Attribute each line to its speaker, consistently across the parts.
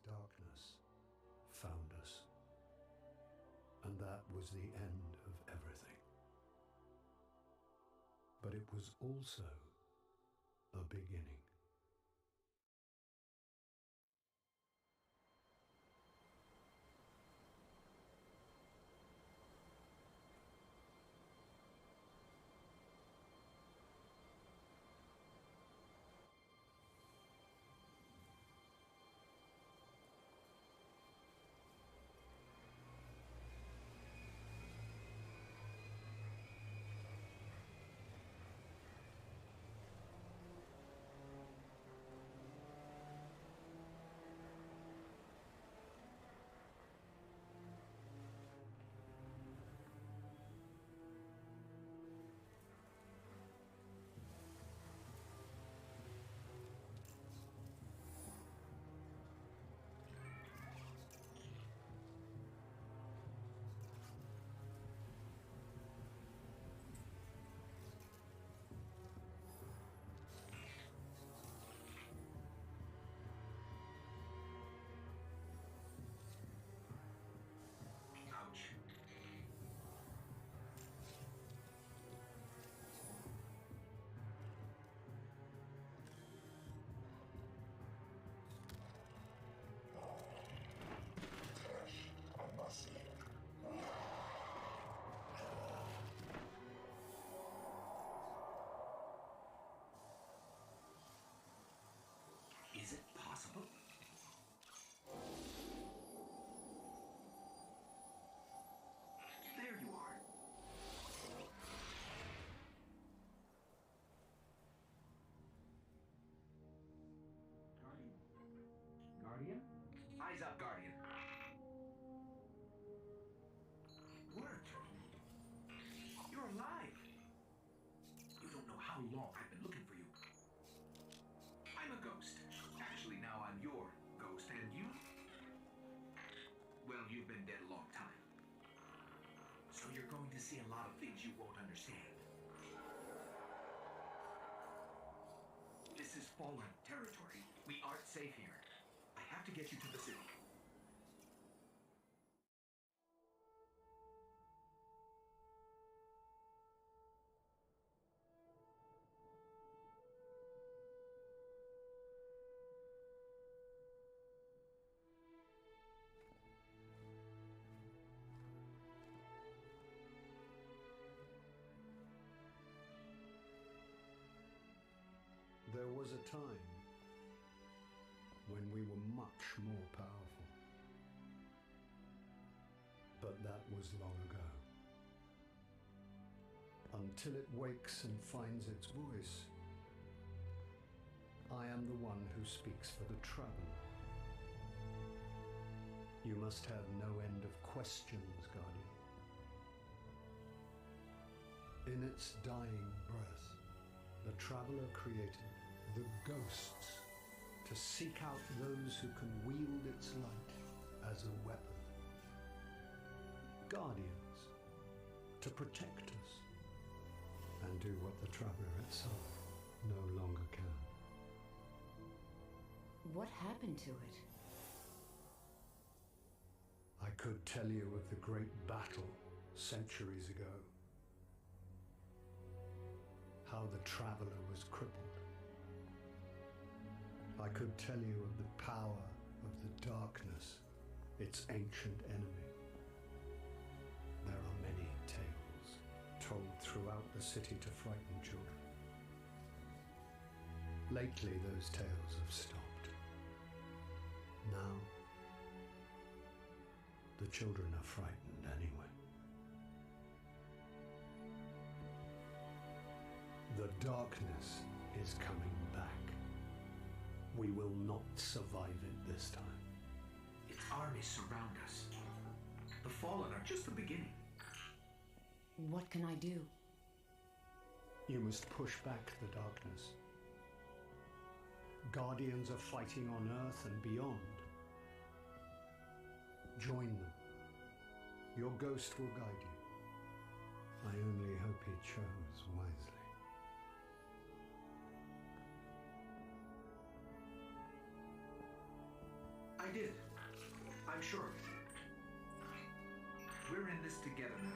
Speaker 1: darkness found us. And that was the end of everything. But it was also a beginning.
Speaker 2: Ouch.
Speaker 3: I must see it.
Speaker 2: Is it possible? There you are.
Speaker 4: Guardian?
Speaker 2: Eyes up, Guardian. Worked. You're alive. You don't know how long I've been looking for you. I'm a ghost. Actually, now I'm your ghost, and you? Well, you've been dead a long time. So you're going to see a lot of things you won't understand. This is fallen territory. We aren't safe here. I have to get you to the city.
Speaker 1: There was a time when we were much more powerful. But that was long ago. Until it wakes and finds its voice, I am the one who speaks for the traveler. You must have no end of questions, Guardian. In its dying breath, the traveler created the ghosts to seek out those who can wield its light as a weapon. Guardians to protect us and do what the traveler itself no longer can.
Speaker 5: What happened to it?
Speaker 1: I could tell you of the great battle centuries ago. How the traveler was crippled. I could tell you of the power of the darkness, its ancient enemy. There are many tales told throughout the city to frighten children. Lately, those tales have stopped. Now, the children are frightened anyway. The darkness is coming back. We will not survive it this time.
Speaker 2: Its armies surround us. The Fallen are just the beginning.
Speaker 5: What can I do?
Speaker 1: You must push back the darkness. Guardians are fighting on Earth and beyond. Join them. Your ghost will guide you. I only hope he chose wisely.
Speaker 2: I I did. I'm sure of it. We're in this together now.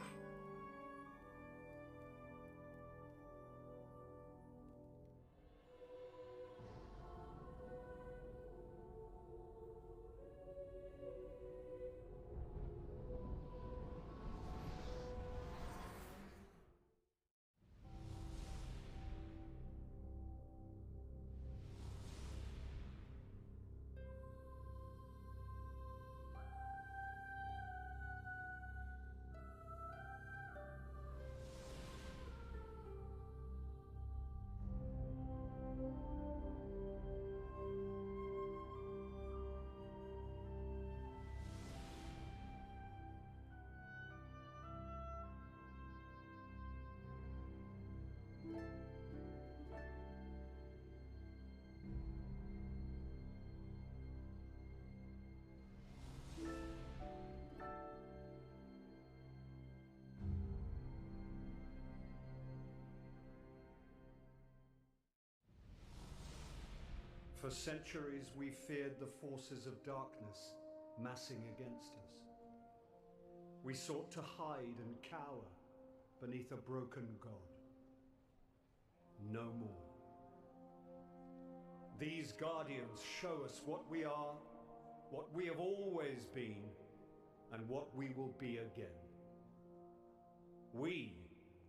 Speaker 1: For centuries, we feared the forces of darkness massing against us. We sought to hide and cower beneath a broken god. No more. These guardians show us what we are, what we have always been, and what we will be again. We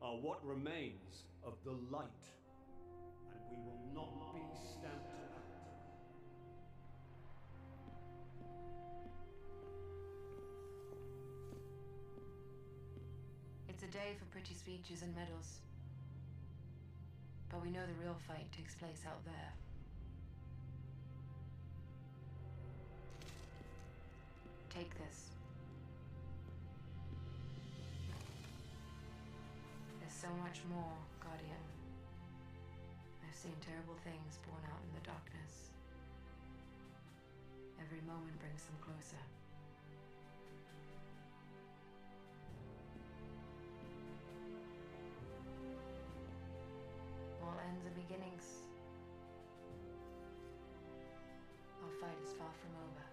Speaker 1: are what remains of the light, and we will not be stamped out.
Speaker 6: It's a day for pretty speeches and medals. But we know the real fight takes place out there. Take this. There's so much more, Guardian. I've seen terrible things born out in the darkness. Every moment brings them closer. All ends are beginnings. Our fight is far from over.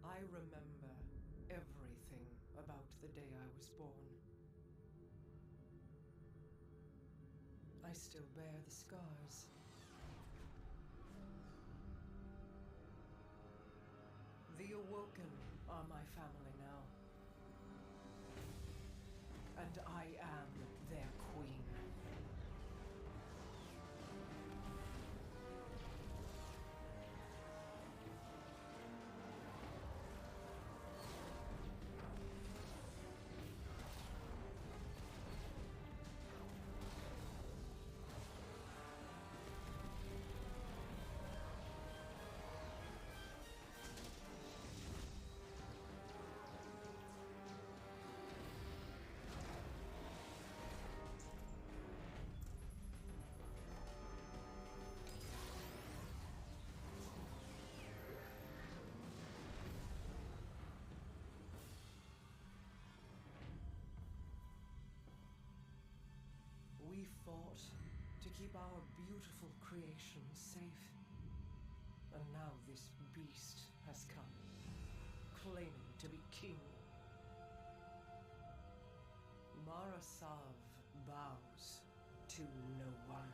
Speaker 7: I remember everything about the day I was born. I still bear the scars. The Awoken are my family now. And I am their queen. We fought to keep our beautiful creations safe. And now this beast has come, claiming to be king. Marasav bows to no one.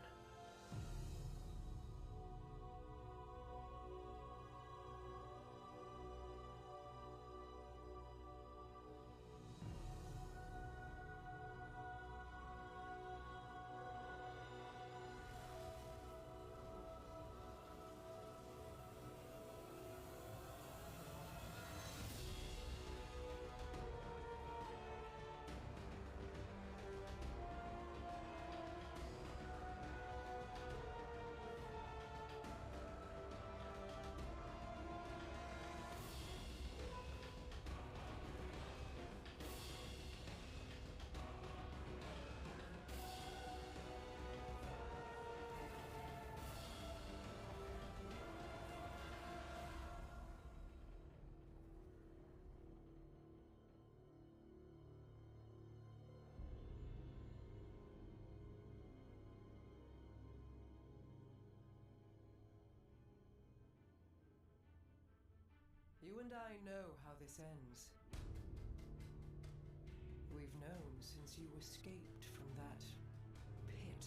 Speaker 7: You and I know how this ends. We've known since you escaped from that pit.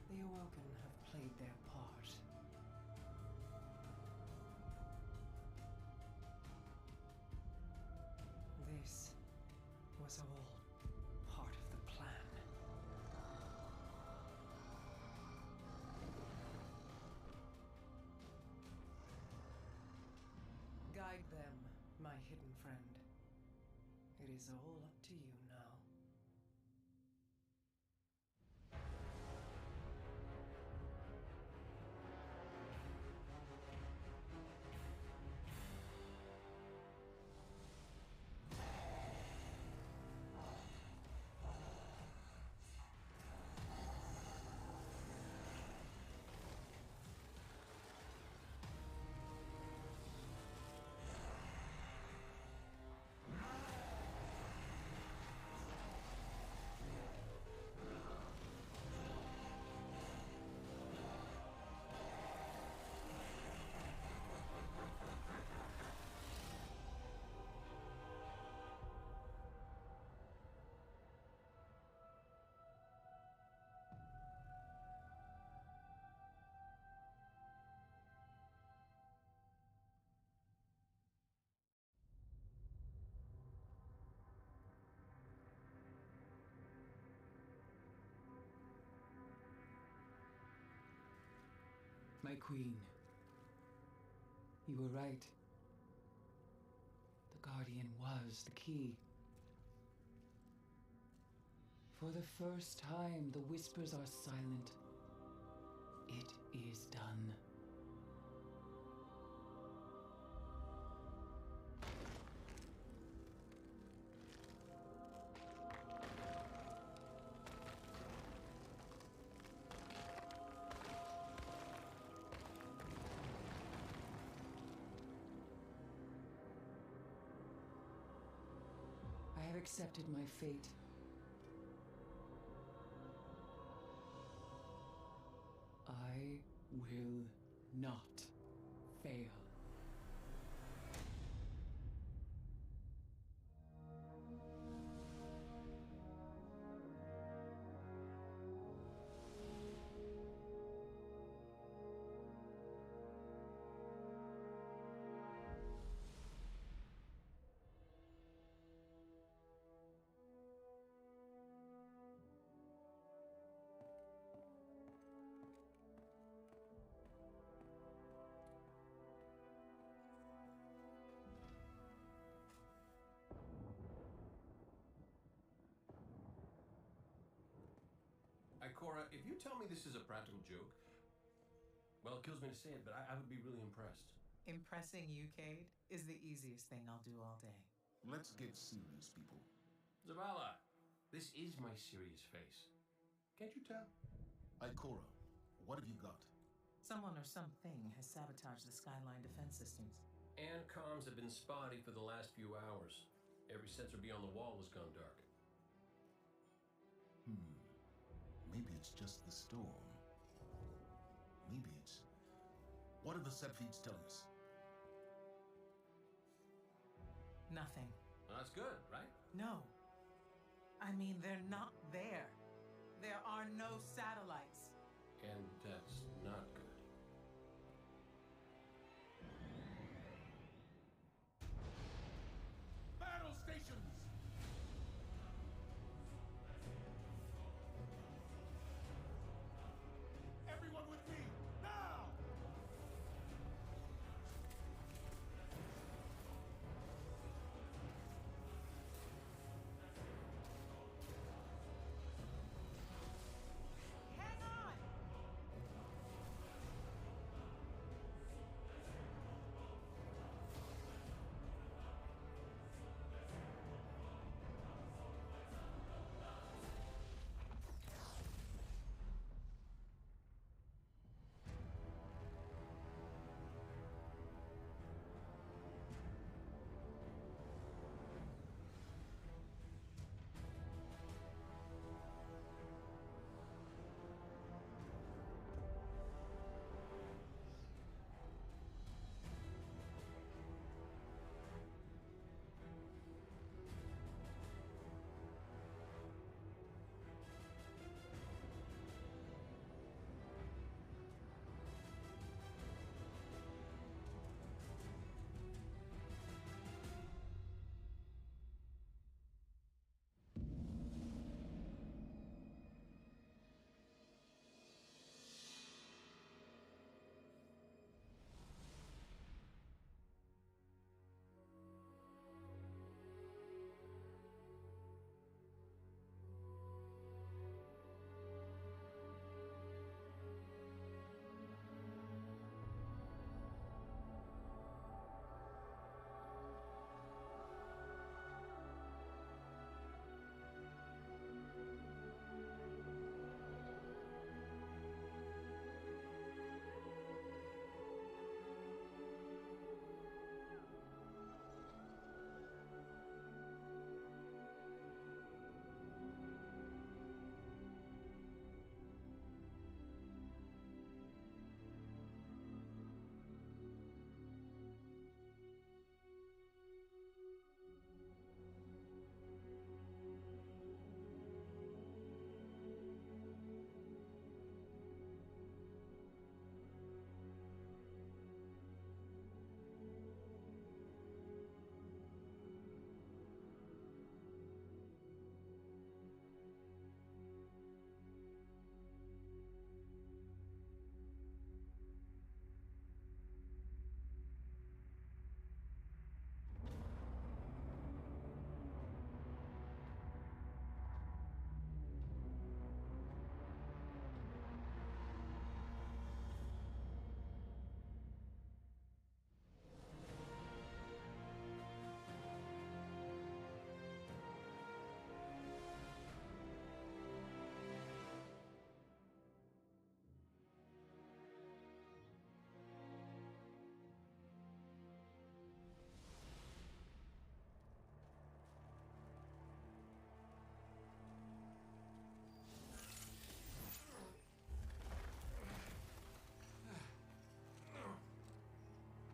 Speaker 7: The Awoken have played their part. This was all part of the plan. Guide them, my hidden friend. It is all up to you now.
Speaker 8: My queen, you were right. The Guardian was the key. For the first time, the whispers are silent. It is done. I have accepted my fate. I will not fail.
Speaker 9: Cora, if you tell me this is a practical joke, well, it kills me to say it, but I would be really impressed.
Speaker 7: Impressing you, Cade, is the easiest thing I'll do all day.
Speaker 3: Let's get serious, people.
Speaker 9: Zavala, this is my serious face. Can't you tell?
Speaker 3: Ikora, what have you got?
Speaker 7: Someone or something has sabotaged the Skyline defense systems.
Speaker 9: And comms have been spotty for the last few hours. Every sensor beyond the wall has gone dark.
Speaker 3: Maybe it's just the storm. Maybe it's... What do the set feeds tell us?
Speaker 7: Nothing.
Speaker 9: Well, that's good, right?
Speaker 7: No. I mean, they're not there. There are no satellites.
Speaker 9: And that's not good.
Speaker 3: Battle stations! Everyone with me, now!
Speaker 7: Hang on!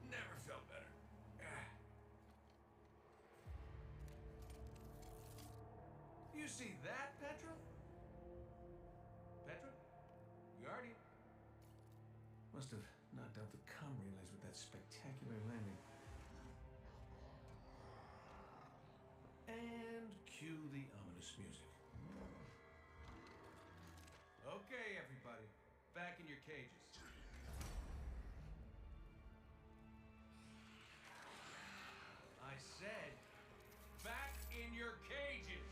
Speaker 2: Never felt better. You see that, Petra? Petra? Guardian? Must have knocked out the comm relays with that spectacular landing. And cue the ominous music. Okay, everybody. Back in your cages. I said, back in your cages!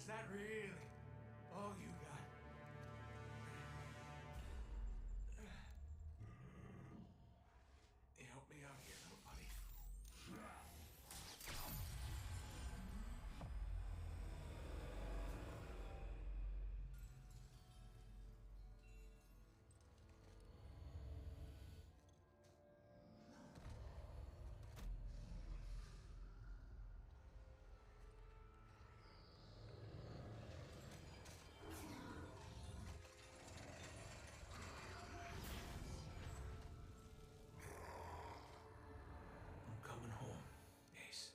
Speaker 2: Is that really all you got? Help me out here, little buddy. I'm coming home, Ace.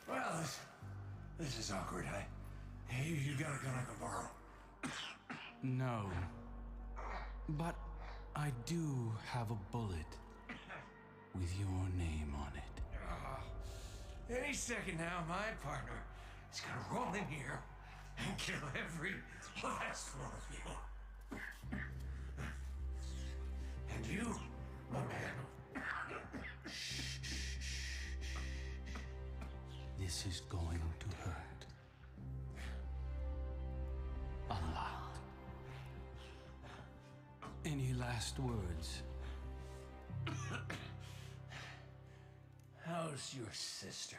Speaker 2: Well, this is awkward. You got a gun I can borrow?
Speaker 10: No. But I do have a bullet with your name on it.
Speaker 2: Any second now, my partner is gonna roll in here and kill every last one of you. And you, my man.
Speaker 10: This is going to hurt. A lot. Any last words?
Speaker 2: How's your sister?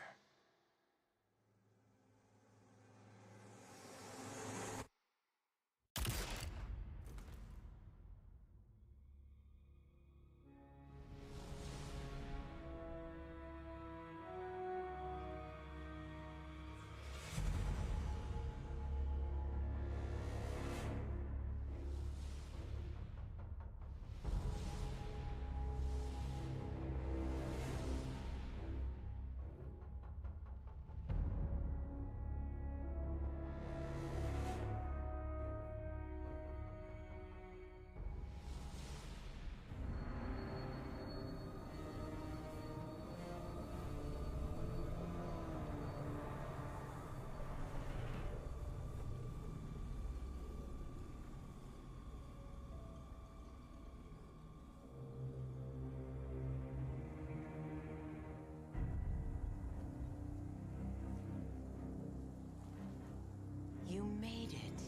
Speaker 5: You made it.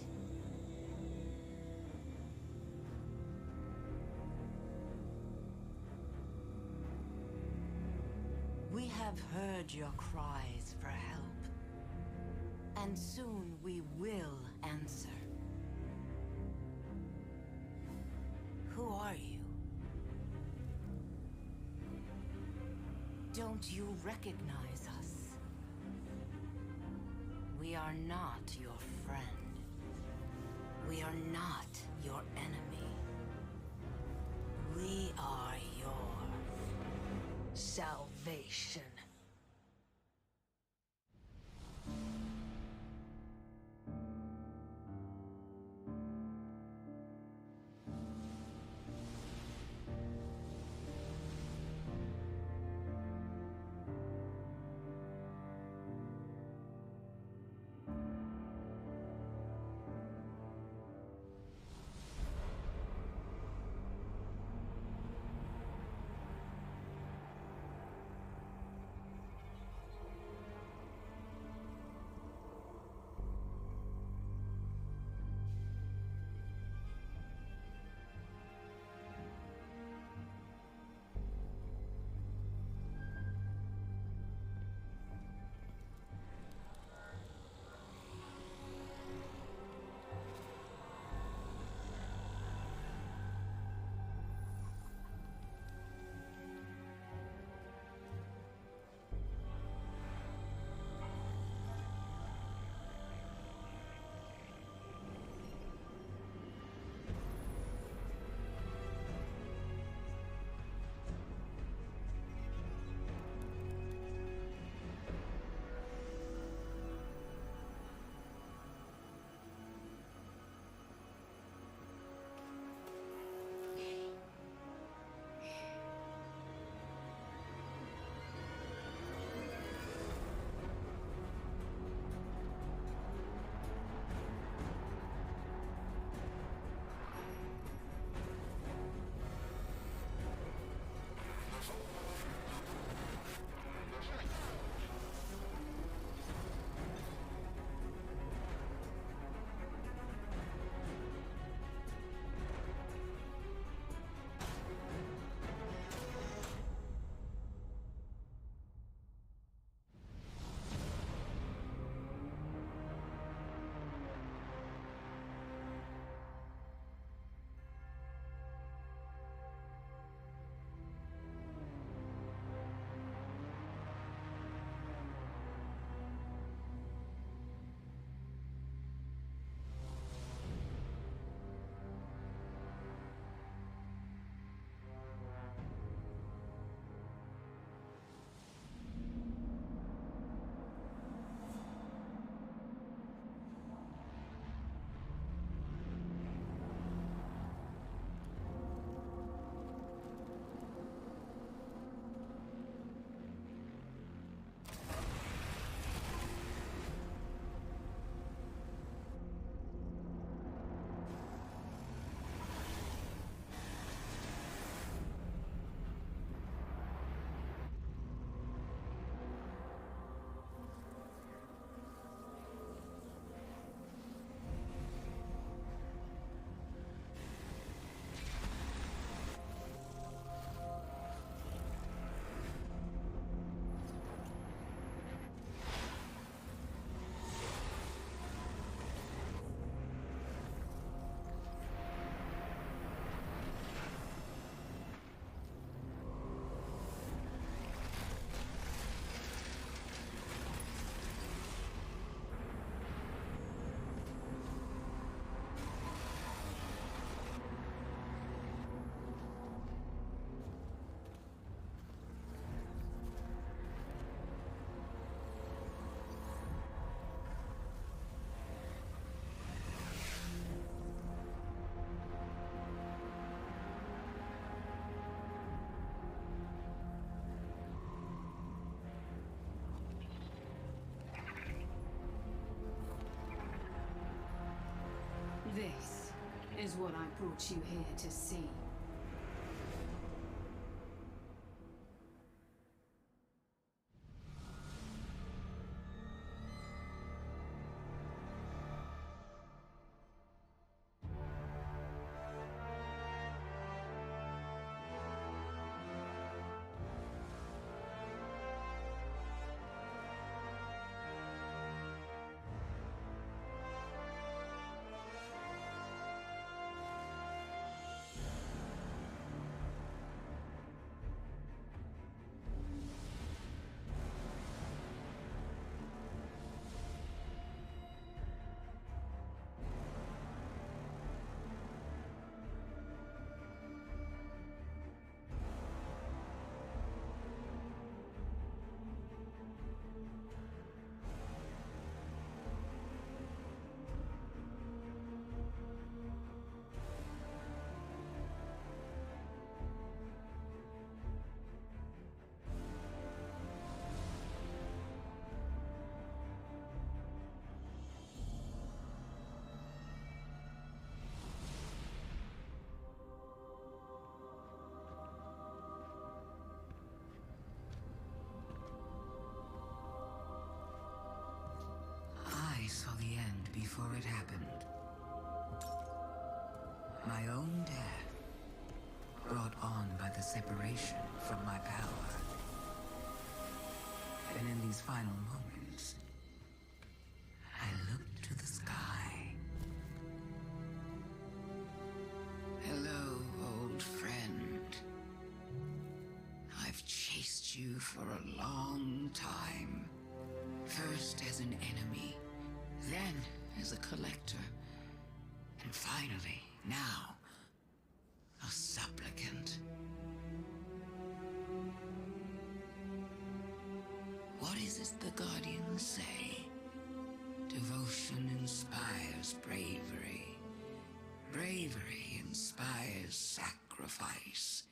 Speaker 5: We have heard your cries for help. And soon we will answer. Who are you? Don't you recognize us? We are not your friend. We are not your enemy. We are your salvation.
Speaker 11: is what I brought you here to see.
Speaker 12: I saw the end before it happened. My own death, brought on by the separation from my power. And in these final moments, I looked to the sky. Hello, old friend. I've chased you for a long time. First as an enemy, then as a collector, and finally, now, a supplicant. What is it the Guardians say? Devotion inspires bravery. Bravery inspires sacrifice.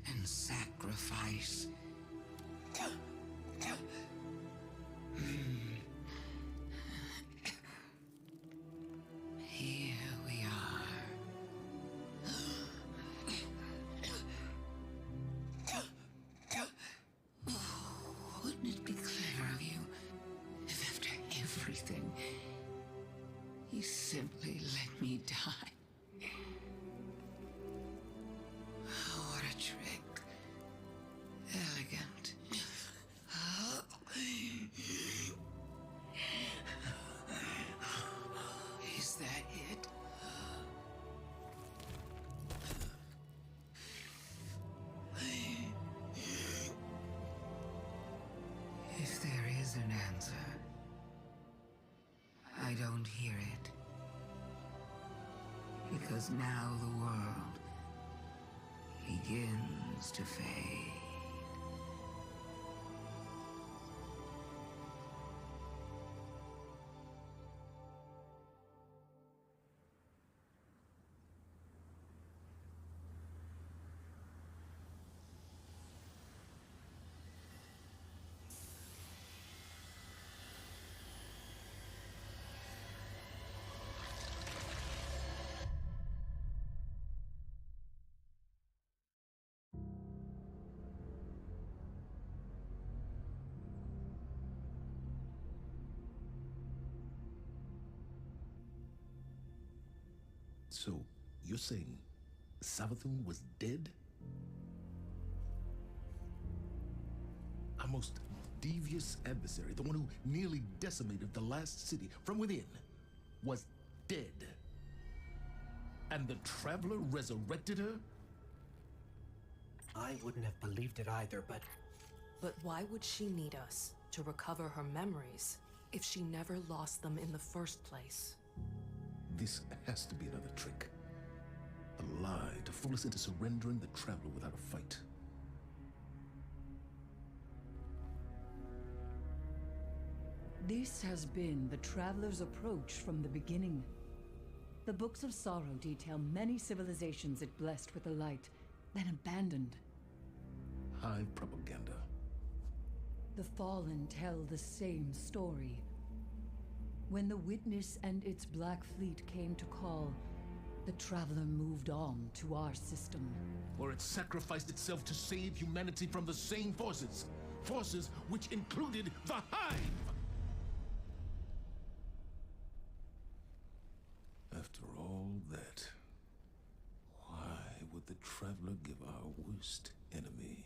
Speaker 12: And sacrifice... Here we are. Wouldn't it be clever of you if after everything, you simply let me die? Oh, what a trick. Elegant. Is that it? If there is an answer, I don't hear it. Because now the world begins to fade.
Speaker 3: So, you're saying Savathun was dead? Our most devious adversary, the one who nearly decimated the last city from within, was dead. And the Traveler resurrected her?
Speaker 13: I wouldn't have believed it either, but...
Speaker 14: But why would she need us to recover her memories if she never lost them in the first place?
Speaker 3: This has to be another trick. A lie to fool us into surrendering the Traveler without a fight.
Speaker 15: This has been the Traveler's approach from the beginning. The Books of Sorrow detail many civilizations it blessed with the light, then abandoned.
Speaker 3: High propaganda.
Speaker 15: The Fallen tell the same story. When the Witness and its Black Fleet came to call, The Traveler moved on to our system.
Speaker 3: Or it sacrificed itself to save humanity from the same forces. Forces which included the Hive! After all that, why would the Traveler give our worst enemy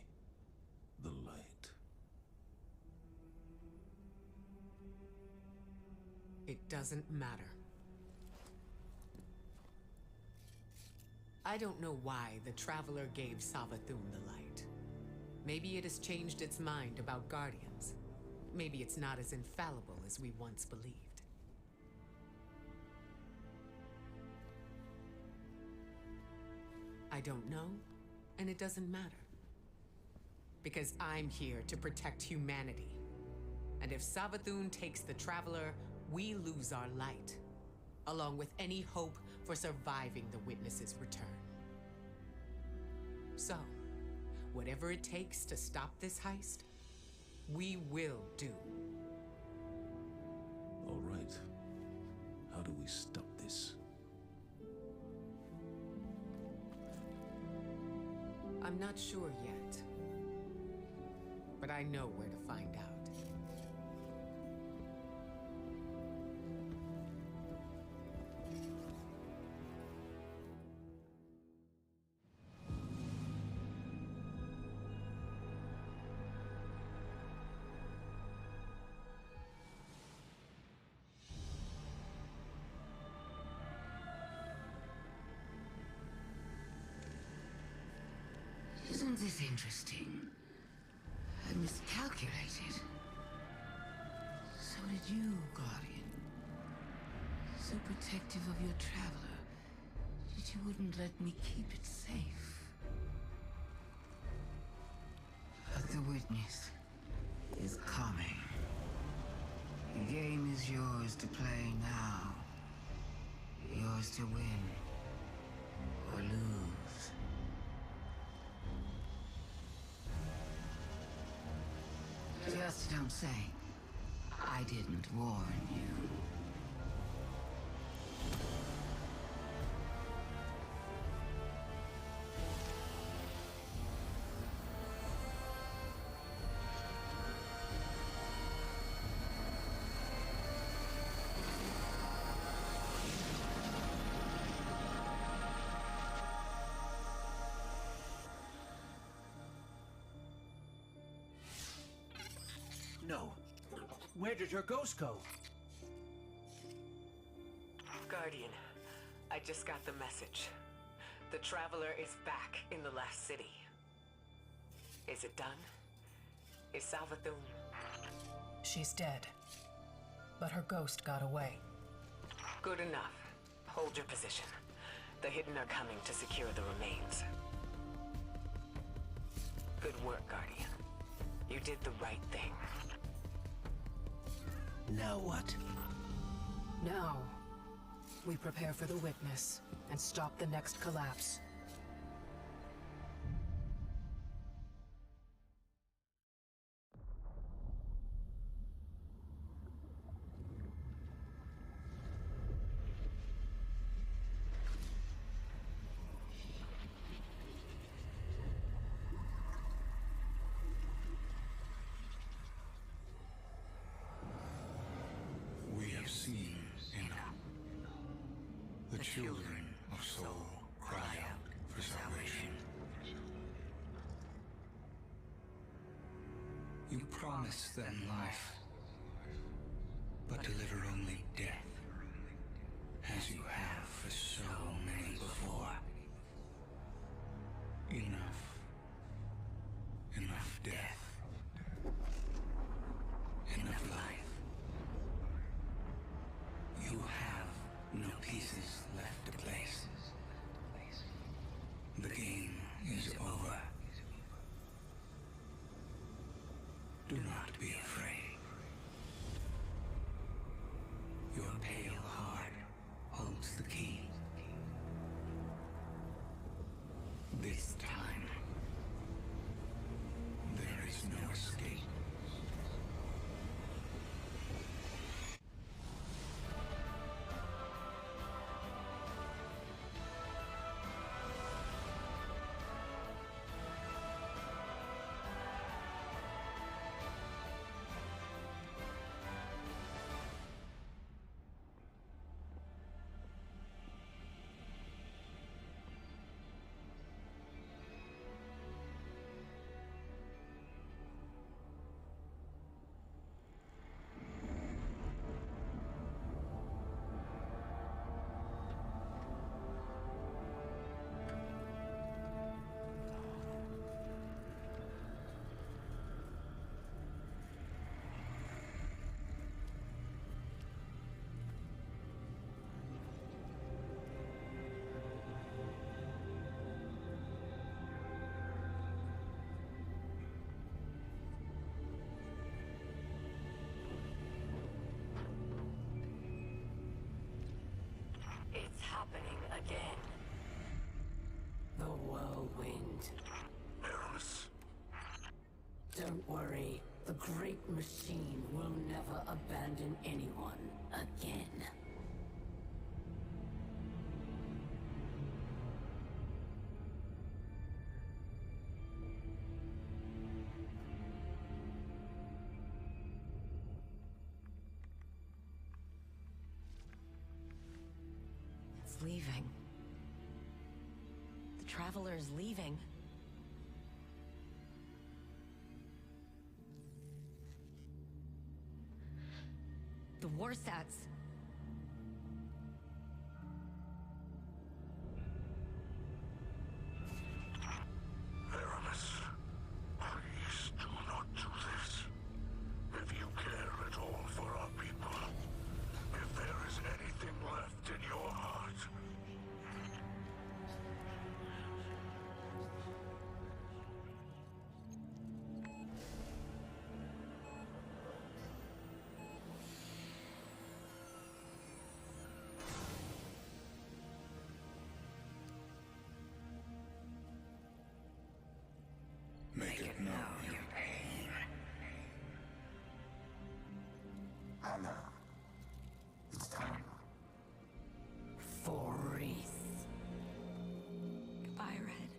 Speaker 3: the light?
Speaker 12: It doesn't matter. I don't know why the Traveler gave Savathun the light. Maybe it has changed its mind about Guardians. Maybe it's not as infallible as we once believed. I don't know, and it doesn't matter. Because I'm here to protect humanity. And if Savathun takes the Traveler, we lose our light, along with any hope for surviving the Witness's return. So, whatever it takes to stop this heist, we will do.
Speaker 3: All right. How do we stop this?
Speaker 12: I'm not sure yet, but I know where to find out. Isn't this interesting? I miscalculated. So did you, Guardian. So protective of your Traveler that you wouldn't let me keep it safe. But the Witness is coming. The game is yours to play now. Yours to win or lose. Just don't say I didn't warn you.
Speaker 13: No. Where did your ghost go?
Speaker 12: Guardian, I just got the message. The Traveler is back in the last city. Is it done? Is Savathun?
Speaker 7: She's dead. But her ghost got away.
Speaker 12: Good enough. Hold your position. The Hidden are coming to secure the remains. Good work, Guardian. You did the right thing.
Speaker 13: Now what?
Speaker 7: Now, we prepare for the Witness and stop the next collapse.
Speaker 16: The children of soul cry out for salvation. You promise them life, but deliver only death, as you have for so many before. Enough. Enough death. Enough life. You have no pieces left to place. The game is over. Do not be afraid. Your pale heart holds the key. This time,
Speaker 17: again. The whirlwind.
Speaker 18: Aramis.
Speaker 17: Don't worry. The great machine will never abandon anyone again.
Speaker 5: It's leaving. The Traveler is leaving. The Warsats.
Speaker 18: Aramis, please do not do this. If you care at all for our people, if there is anything left in your heart, make it known your pain.
Speaker 17: Anna. It's time. For Reese.
Speaker 5: Goodbye, Red.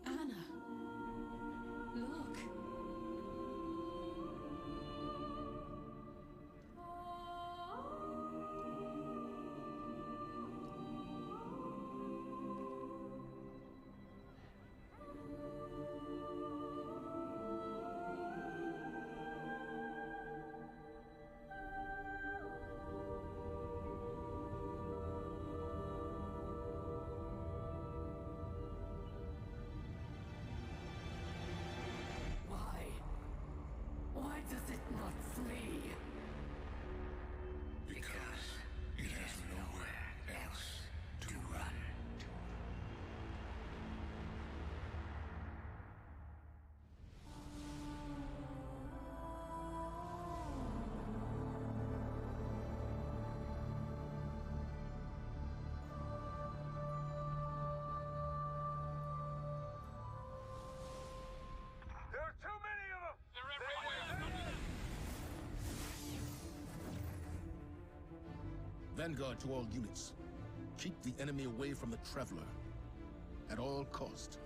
Speaker 15: Anna, look.
Speaker 17: Why? Why does it not flee?
Speaker 16: Because it has nowhere else to run.
Speaker 18: there are too many of them! They're everywhere!
Speaker 3: Vanguard to all units. Keep the enemy away from the Traveler. At all cost.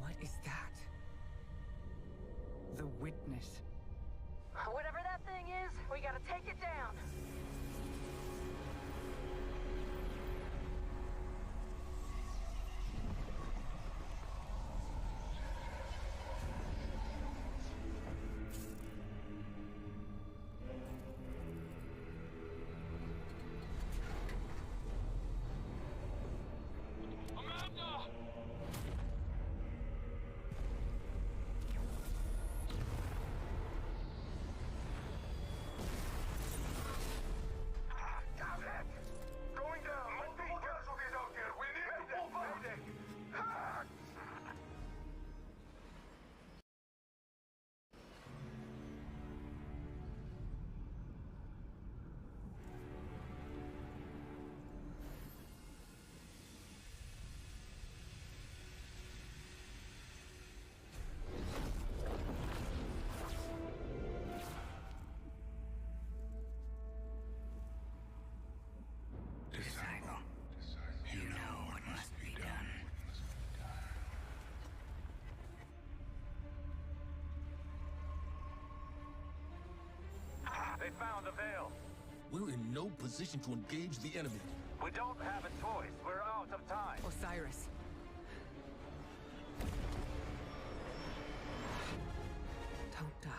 Speaker 7: What is that? The witness.
Speaker 19: Whatever that thing is, we gotta take it down.
Speaker 20: avail.
Speaker 3: We're in no position to engage the enemy.
Speaker 20: We don't have a choice. We're out of time.
Speaker 7: Osiris. Don't die.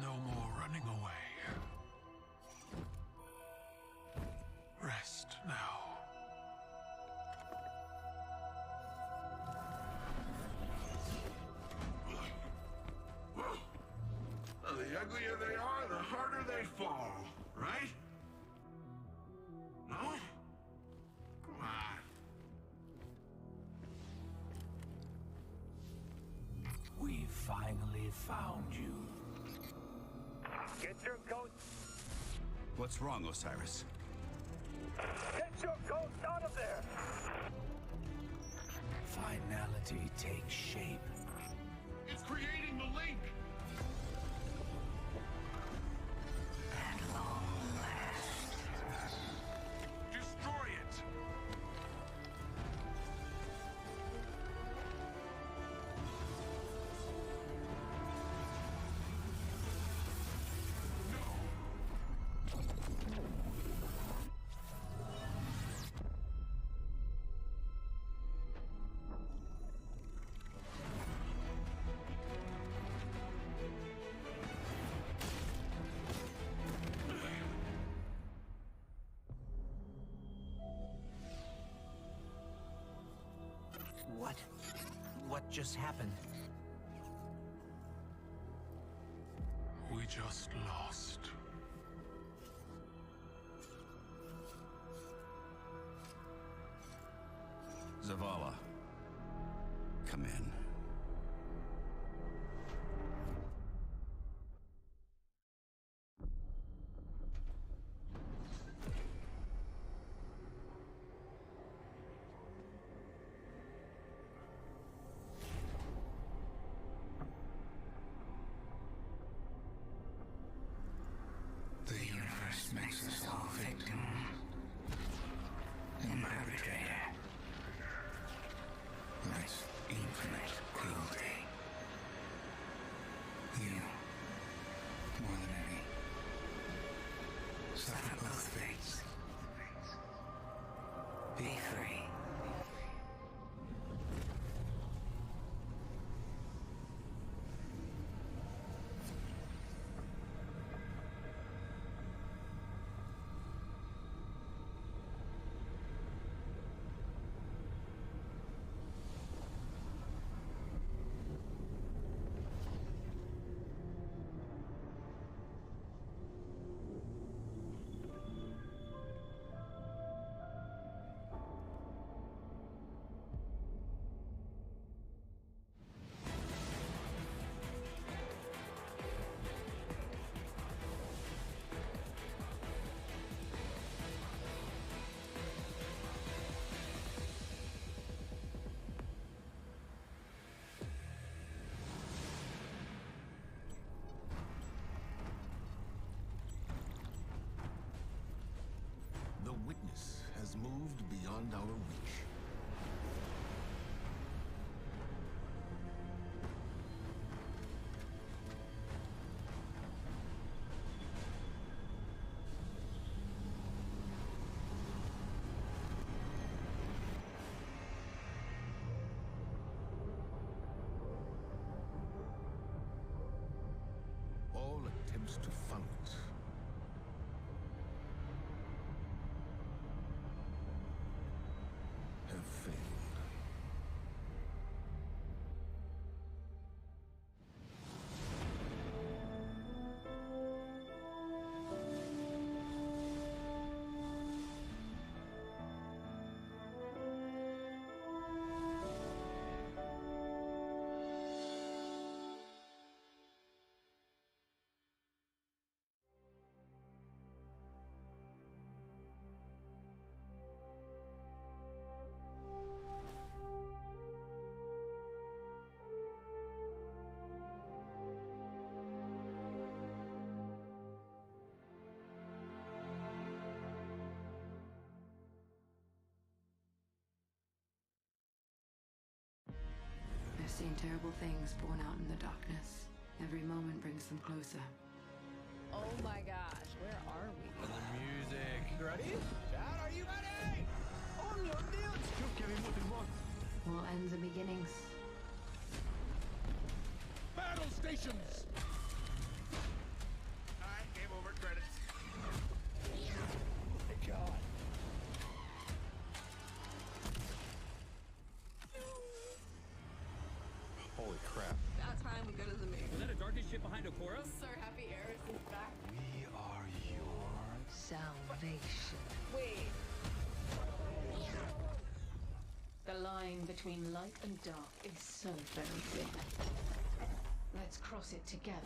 Speaker 18: No more running away. Rest now. The uglier they are, the harder they fall, right? No? Come on.
Speaker 13: We finally found you.
Speaker 20: Get your ghost.
Speaker 21: What's wrong, Osiris?
Speaker 20: Get your ghost out of there.
Speaker 13: Finality takes shape.
Speaker 18: It's creating the link!
Speaker 13: At long last.
Speaker 18: Destroy it!
Speaker 13: What just happened?
Speaker 18: We just lost.
Speaker 21: Zavala. Come in.
Speaker 16: The universe makes us all victim and perpetrator. That's infinite cruelty. You, more than any, suffer both fates. Be free.
Speaker 3: The witness has moved beyond our reach. All attempts to follow it have failed.
Speaker 6: seen terrible things born out in the darkness. Every moment brings them closer.
Speaker 4: Oh my gosh, where are we?
Speaker 22: And the music. Ready? Chad, are you ready? On your knees. Just give him what he wants.
Speaker 6: All ends and beginnings.
Speaker 22: Battle stations! Alright, game over. Credits. Oh my god.
Speaker 23: Holy crap.
Speaker 4: About time we go to the moon.
Speaker 23: Was that a darkest ship behind Okora?
Speaker 4: So happy Eris is back.
Speaker 23: We are your
Speaker 15: Salvation.
Speaker 4: Wait.
Speaker 15: The line between light and dark is so very thin. Let's cross it together.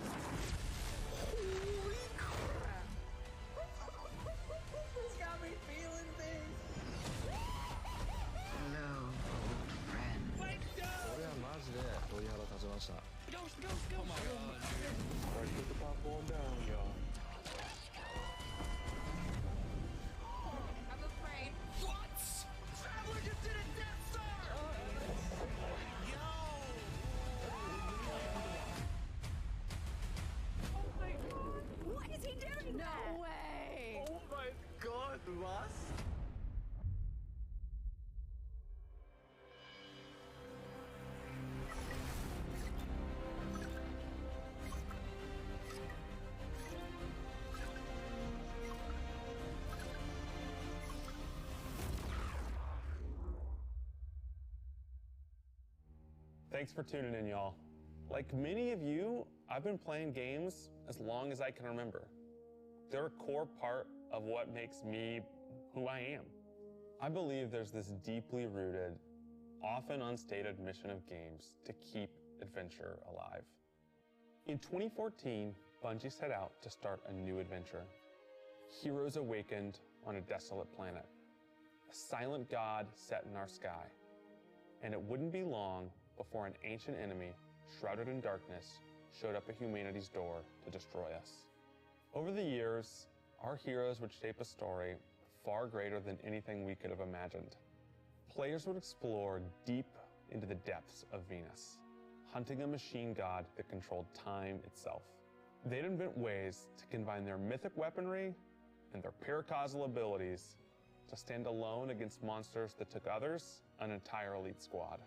Speaker 4: Holy crap. This got me feeling things.
Speaker 12: Hello, old friend.
Speaker 23: Let's go!
Speaker 22: 俺はマジで鳥肌立ちました。
Speaker 23: Go, go, go! Oh my god, dude.
Speaker 22: Alright, put the popcorn down, y'all.
Speaker 4: I'm afraid.
Speaker 23: What? Traveler just did a Death Star! Yo!
Speaker 4: Oh my god. What is he doing? No way.
Speaker 22: Oh my god, was?
Speaker 24: Thanks for tuning in, y'all. Like many of you, I've been playing games as long as I can remember. They're a core part of what makes me who I am. I believe there's this deeply rooted, often unstated mission of games to keep adventure alive. In 2014, Bungie set out to start a new adventure. Heroes awakened on a desolate planet. A silent god set in our sky. And it wouldn't be long before an ancient enemy, shrouded in darkness, showed up at humanity's door to destroy us. Over the years, our heroes would shape a story far greater than anything we could have imagined. Players would explore deep into the depths of Venus, hunting a machine god that controlled time itself. They'd invent ways to combine their mythic weaponry and their paracausal abilities to stand alone against monsters that took others an entire elite squad.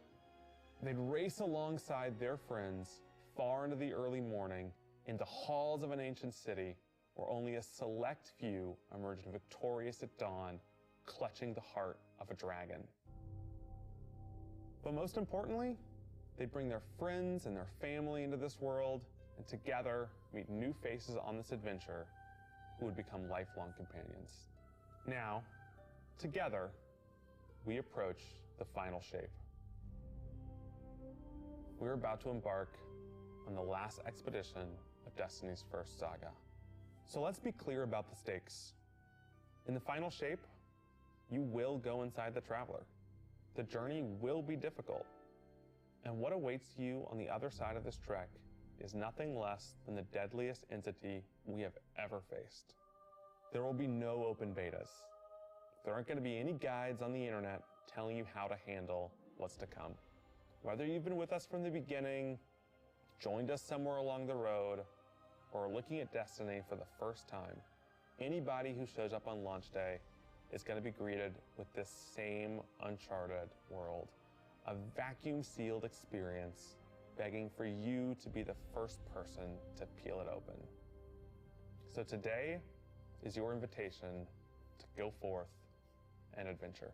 Speaker 24: They'd race alongside their friends far into the early morning in the halls of an ancient city where only a select few emerged victorious at dawn, clutching the heart of a dragon. But most importantly, they'd bring their friends and their family into this world and together meet new faces on this adventure who would become lifelong companions. Now, together, we approach the final shape. We're about to embark on the last expedition of Destiny's first saga. So let's be clear about the stakes. In the final shape, you will go inside the Traveler. The journey will be difficult. And what awaits you on the other side of this trek is nothing less than the deadliest entity we have ever faced. There will be no open betas. There aren't going to be any guides on the internet telling you how to handle what's to come. Whether you've been with us from the beginning, joined us somewhere along the road, or are looking at Destiny for the first time, anybody who shows up on launch day is going to be greeted with this same uncharted world, a vacuum-sealed experience begging for you to be the first person to peel it open. So today is your invitation to go forth and adventure.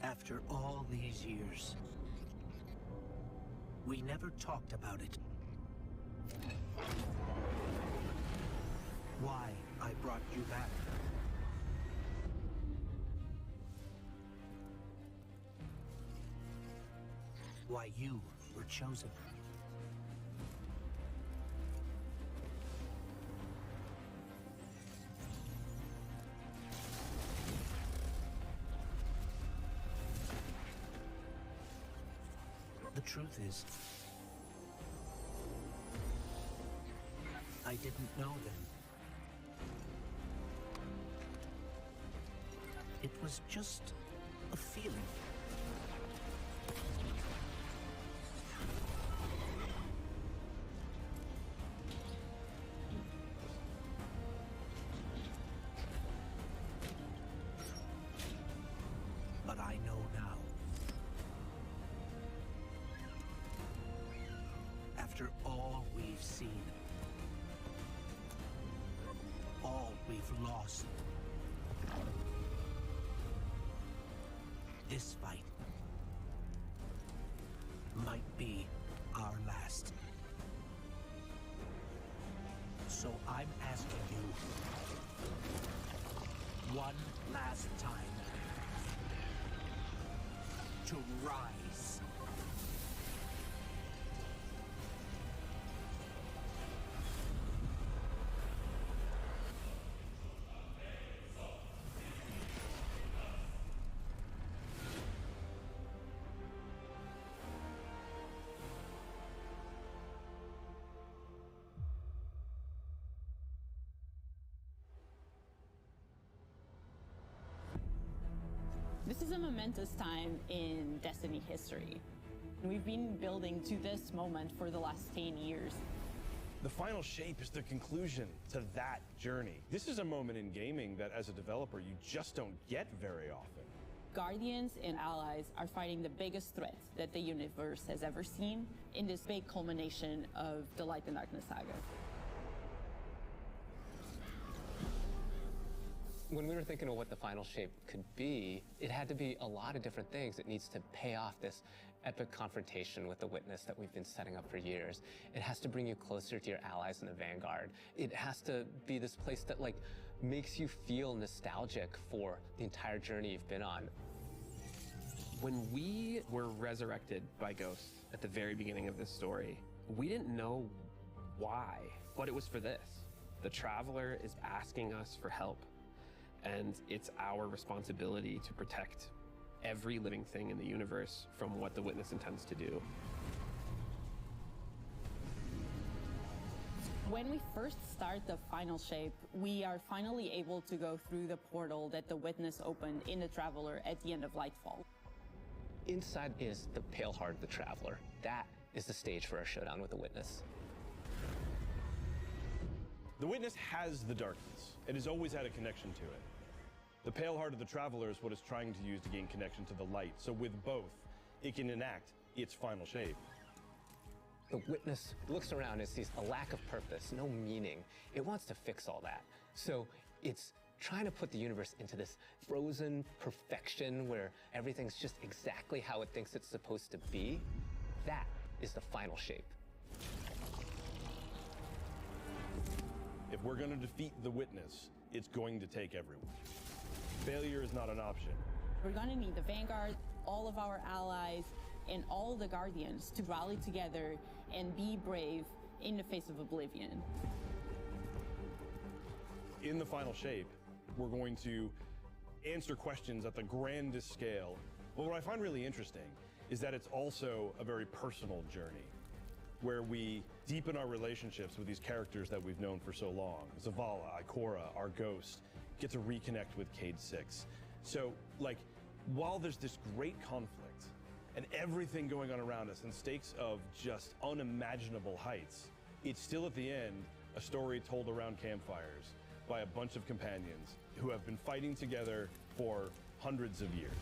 Speaker 13: After all these years, we never talked about it. Why I brought you back. Why you were chosen. truth is, I didn't know then. It was just a feeling. But I know now. After all we've seen, all we've lost, this fight might be our last. So I'm asking you one last time to rise.
Speaker 1: This is a momentous time in Destiny history. We've been building to this moment for the last 10 years.
Speaker 8: The final shape is the conclusion to that journey. This is a moment in gaming that, as a developer, you just don't get very often.
Speaker 1: Guardians and allies are fighting the biggest threat that the universe has ever seen in this big culmination of the Light and Darkness saga.
Speaker 9: When we were thinking of what the final shape could be, it had to be a lot of different things. It needs to pay off this epic confrontation with the Witness that we've been setting up for years. It has to bring you closer to your allies in the Vanguard. It has to be this place that makes you feel nostalgic for the entire journey you've been on.
Speaker 10: When we were resurrected by Ghost at the very beginning of this story, we didn't know why, but it was for this. The Traveler is asking us for help. And it's our responsibility to protect every living thing in the universe from what the Witness intends to do.
Speaker 1: When we first start the final shape, we are finally able to go through the portal that the Witness opened in the Traveler at the end of Lightfall.
Speaker 9: Inside is the pale heart of the Traveler. That is the stage for our showdown with the Witness.
Speaker 8: The Witness has the darkness. It has always had a connection to it. The pale heart of the Traveler is what it's trying to use to gain connection to the light. So with both, it can enact its final shape.
Speaker 9: The Witness looks around and sees a lack of purpose, no meaning. It wants to fix all that. So it's trying to put the universe into this frozen perfection where everything's just exactly how it thinks it's supposed to be. That is the final shape.
Speaker 8: If we're going to defeat the Witness, it's going to take everyone. Failure is not an option.
Speaker 1: We're going to need the Vanguard, all of our allies, and all the Guardians to rally together and be brave in the face of Oblivion.
Speaker 8: In the final shape, we're going to answer questions at the grandest scale. But what I find really interesting is that it's also a very personal journey, where we deepen our relationships with these characters that we've known for so long. Zavala, Ikora, our Ghost, get to reconnect with Cade 6. So, while there's this great conflict and everything going on around us and stakes of just unimaginable heights, it's still at the end a story told around campfires by a bunch of companions who have been fighting together for hundreds of years.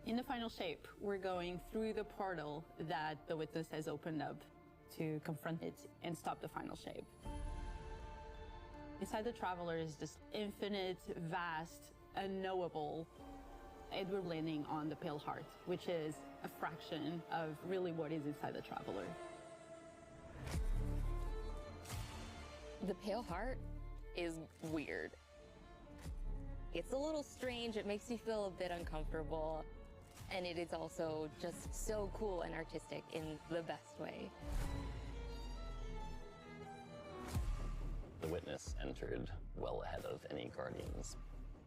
Speaker 1: In the final shape, we're going through the portal that the Witness has opened up to confront it and stop the final shape. Inside the Traveler is this infinite, vast, unknowable, and we're landing on the Pale Heart, which is a fraction of really what is inside the Traveler.
Speaker 25: The Pale Heart is weird. It's a little strange, it makes you feel a bit uncomfortable. And it is also just so cool and artistic in the best way.
Speaker 2: The Witness entered well ahead of any Guardians,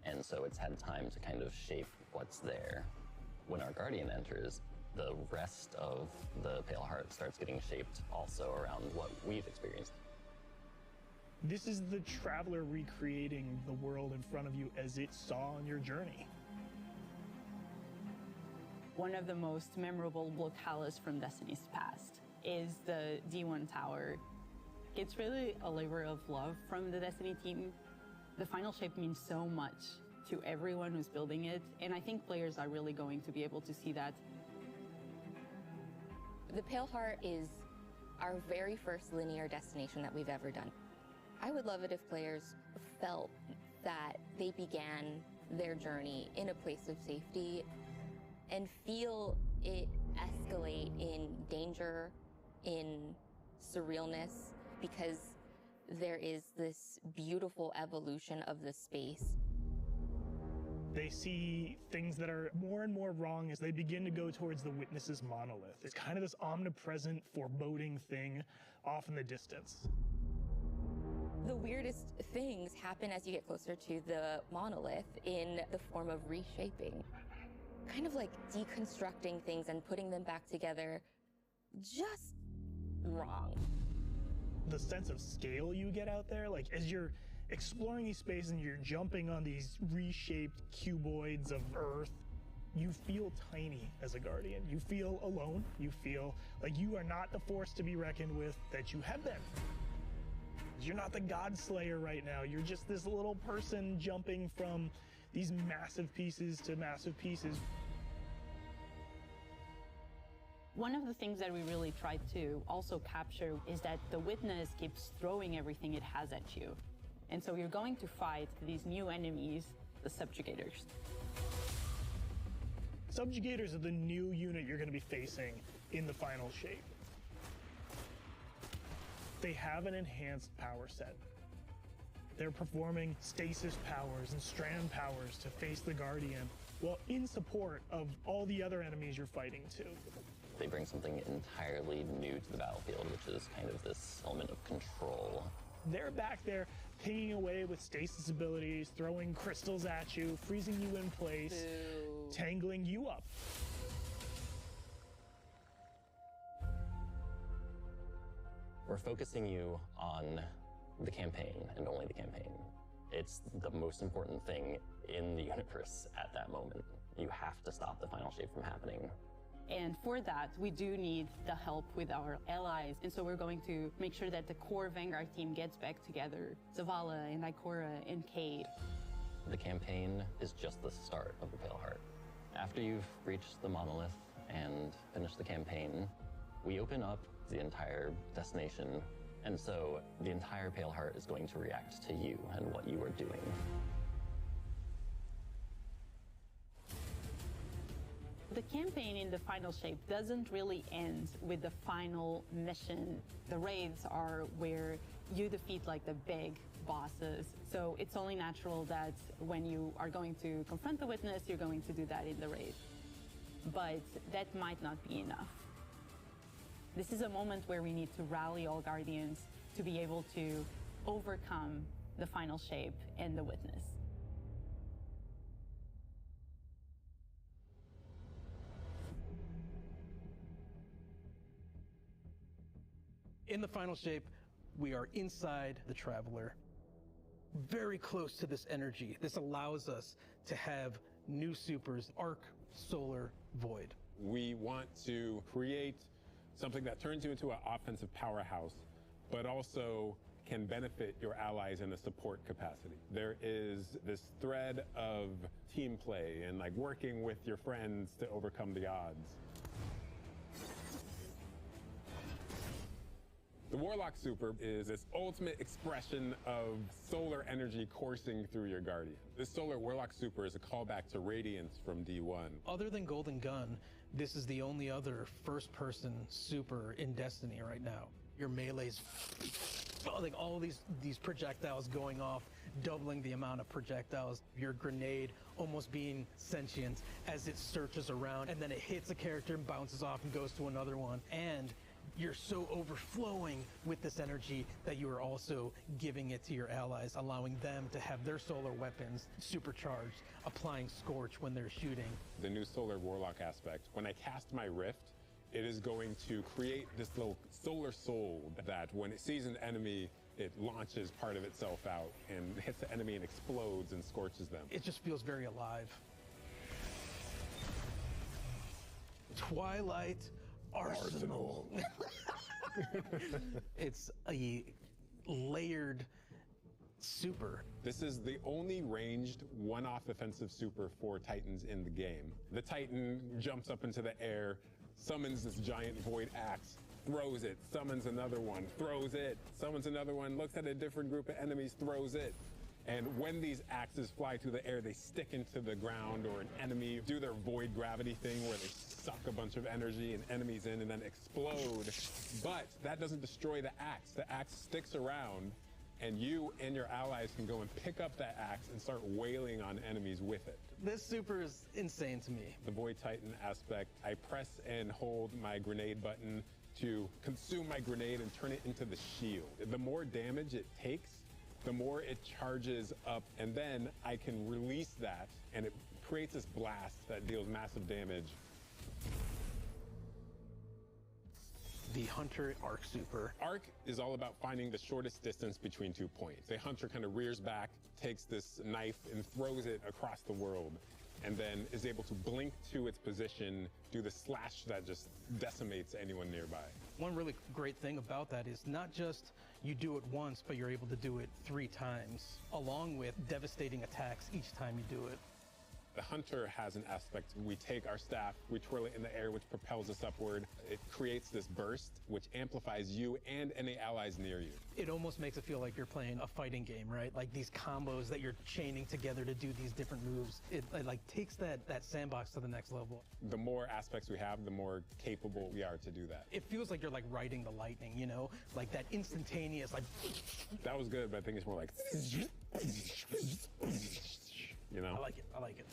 Speaker 2: and so it's had time to kind of shape what's there. When our Guardian enters, the rest of the Pale Heart starts getting shaped also around what we've experienced.
Speaker 5: This is the Traveler recreating the world in front of you as it saw on your journey.
Speaker 1: One of the most memorable locales from Destiny's past is the D1 Tower. It's really a labor of love from the Destiny team. The final shape means so much to everyone who's building it, and I think players are really going to be able to see that.
Speaker 25: The Pale Heart is our very first linear destination that we've ever done. I would love it if players felt that they began their journey in a place of safety and feel it escalate in danger, in surrealness, because there is this beautiful evolution of the space.
Speaker 5: They see things that are more and more wrong as they begin to go towards the Witness's monolith. It's kind of this omnipresent, foreboding thing off in the distance.
Speaker 25: The weirdest things happen as you get closer to the monolith in the form of reshaping. Kind of like deconstructing things and putting them back together just wrong.
Speaker 5: The sense of scale you get out there, like as you're exploring these spaces and you're jumping on these reshaped cuboids of Earth, you feel tiny as a Guardian. You feel alone. You feel like you are not the force to be reckoned with that you have been. You're not the God Slayer right now. You're just this little person jumping from these massive pieces to massive pieces.
Speaker 1: One of the things that we really tried to also capture is that the Witness keeps throwing everything it has at you. And so you're going to fight these new enemies, the Subjugators.
Speaker 5: Subjugators are the new unit you're going to be facing in the final shape. They have an enhanced power set. They're performing stasis powers and strand powers to face the Guardian, while in support of all the other enemies you're fighting too.
Speaker 2: They bring something entirely new to the battlefield, which is kind of this element of control.
Speaker 5: They're back there pinging away with stasis abilities, throwing crystals at you, freezing you in place, tangling you up.
Speaker 2: We're focusing you on the campaign and only the campaign. It's the most important thing in the universe at that moment. You have to stop the final shape from happening.
Speaker 1: And for that, we do need the help with our allies. And so we're going to make sure that the core Vanguard team gets back together. Zavala and Ikora and Cade.
Speaker 2: The campaign is just the start of the Pale Heart. After you've reached the monolith and finished the campaign, we open up the entire destination. And so the entire Pale Heart is going to react to you and what you are doing.
Speaker 1: The campaign in the final shape doesn't really end with the final mission. The raids are where you defeat like the big bosses. So it's only natural that when you are going to confront the Witness, you're going to do that in the raid. But that might not be enough. This is a moment where we need to rally all Guardians to be able to overcome the final shape and the Witness.
Speaker 11: In the final shape, we are inside the Traveler, very close to this energy. This allows us to have new supers, Arc, Solar, Void.
Speaker 14: We want to create something that turns you into an offensive powerhouse, but also can benefit your allies in a support capacity. There is this thread of team play and like working with your friends to overcome the odds. The Warlock Super is this ultimate expression of solar energy coursing through your Guardian. This Solar Warlock Super is a callback to Radiance from D1.
Speaker 11: Other than Golden Gun, this is the only other first-person super in Destiny right now. Your melee's like all these projectiles going off, doubling the amount of projectiles. Your grenade almost being sentient as it searches around, and then it hits a character and bounces off and goes to another one. And you're so overflowing with this energy that you are also giving it to your allies, allowing them to have their solar weapons supercharged, applying Scorch when they're shooting.
Speaker 14: The new Solar Warlock aspect, when I cast my Rift, it is going to create this little solar soul that when it sees an enemy, it launches part of itself out and hits the enemy and explodes and scorches them.
Speaker 11: It just feels very alive. Twilight Arsenal. It's a layered super.
Speaker 14: This is the only ranged one-off offensive super for Titans in the game. The Titan jumps up into the air, summons this giant void axe, throws it, summons another one, throws it, summons another one, looks at a different group of enemies, throws it. And when these axes fly through the air, they stick into the ground or an enemy, do their void gravity thing where they suck a bunch of energy and enemies in and then explode. But that doesn't destroy the axe. The axe sticks around and you and your allies can go and pick up that axe and start wailing on enemies with it.
Speaker 11: This super is insane to me.
Speaker 14: The Void Titan aspect, I press and hold my grenade button to consume my grenade and turn it into the shield. The more damage it takes, the more it charges up, and then I can release that, and it creates this blast that deals massive damage.
Speaker 11: The Hunter Arc super.
Speaker 14: Arc is all about finding the shortest distance between 2 points. The Hunter kind of rears back, takes this knife and throws it across the world, and then is able to blink to its position, do the slash that just decimates anyone nearby.
Speaker 11: One really great thing about that is not just you do it once, but you're able to do it 3 times, along with devastating attacks each time you do it.
Speaker 14: The Hunter has an aspect. We take our staff, we twirl it in the air, which propels us upward. It creates this burst, which amplifies you and any allies near you.
Speaker 11: It almost makes it feel like you're playing a fighting game, right? Like these combos that you're chaining together to do these different moves. It like takes that sandbox to the next level.
Speaker 14: The more aspects we have, the more capable we are to do that.
Speaker 11: It feels like you're like riding the lightning, you know? Like that instantaneous, like...
Speaker 14: That was good, but I think it's more like... You know?
Speaker 11: I like it, I like it.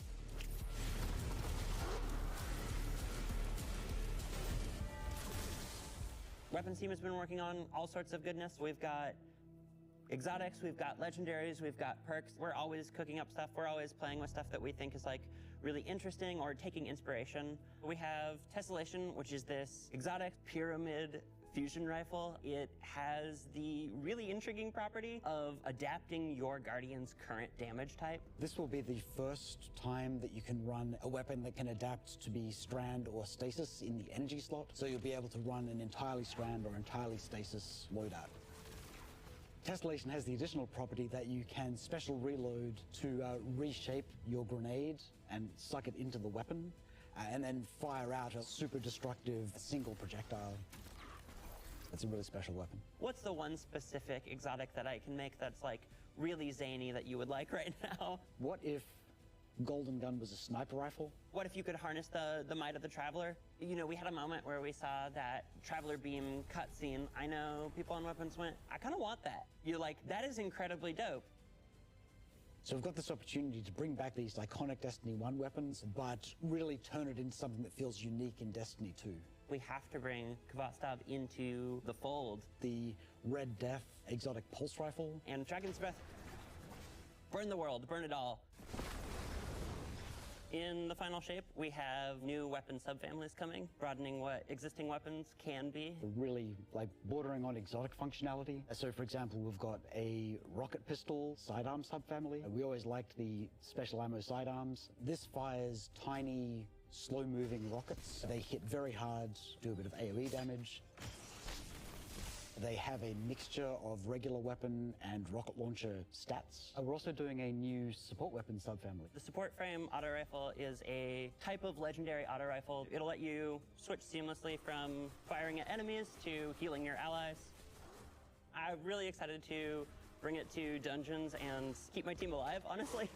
Speaker 7: Weapons team has been working on all sorts of goodness. We've got exotics, we've got legendaries, we've got perks. We're always cooking up stuff. We're always playing with stuff that we think is like really interesting or taking inspiration. We have Tessellation, which is this exotic pyramid fusion rifle. It has the really intriguing property of adapting your Guardian's current damage type.
Speaker 17: This will be the first time that you can run a weapon that can adapt to be strand or stasis in the energy slot. So you'll be able to run an entirely strand or entirely stasis loadout. Tessellation has the additional property that you can special reload to reshape your grenade and suck it into the weapon, and then fire out a super destructive single projectile. It's a really special weapon.
Speaker 7: What's the one specific exotic that I can make that's like really zany that you would like right now?
Speaker 17: What if Golden Gun was a sniper rifle?
Speaker 7: What if you could harness the might of the Traveler? You know, we had a moment where we saw that Traveler Beam cutscene. I know people on Weapons went, I kind of want that. You're like, that is incredibly dope.
Speaker 17: So we've got this opportunity to bring back these iconic Destiny 1 weapons, but really turn it into something that feels unique in Destiny 2.
Speaker 7: We have to bring Kvotov into the fold.
Speaker 17: The Red Death exotic pulse rifle.
Speaker 7: And Dragon's Breath. Burn the world, burn it all. In the final shape, we have new weapon subfamilies coming, broadening what existing weapons can be.
Speaker 17: Really, like, bordering on exotic functionality. So, for example, we've got a rocket pistol sidearm subfamily. We always liked the special ammo sidearms. This fires tiny, slow-moving rockets. They hit very hard, do a bit of AoE damage. They have a mixture of regular weapon and rocket launcher stats. We're also doing a new support weapon subfamily.
Speaker 7: The support frame auto rifle is a type of legendary auto rifle. It'll let you switch seamlessly from firing at enemies to healing your allies. I'm really excited to bring it to dungeons and keep my team alive, honestly.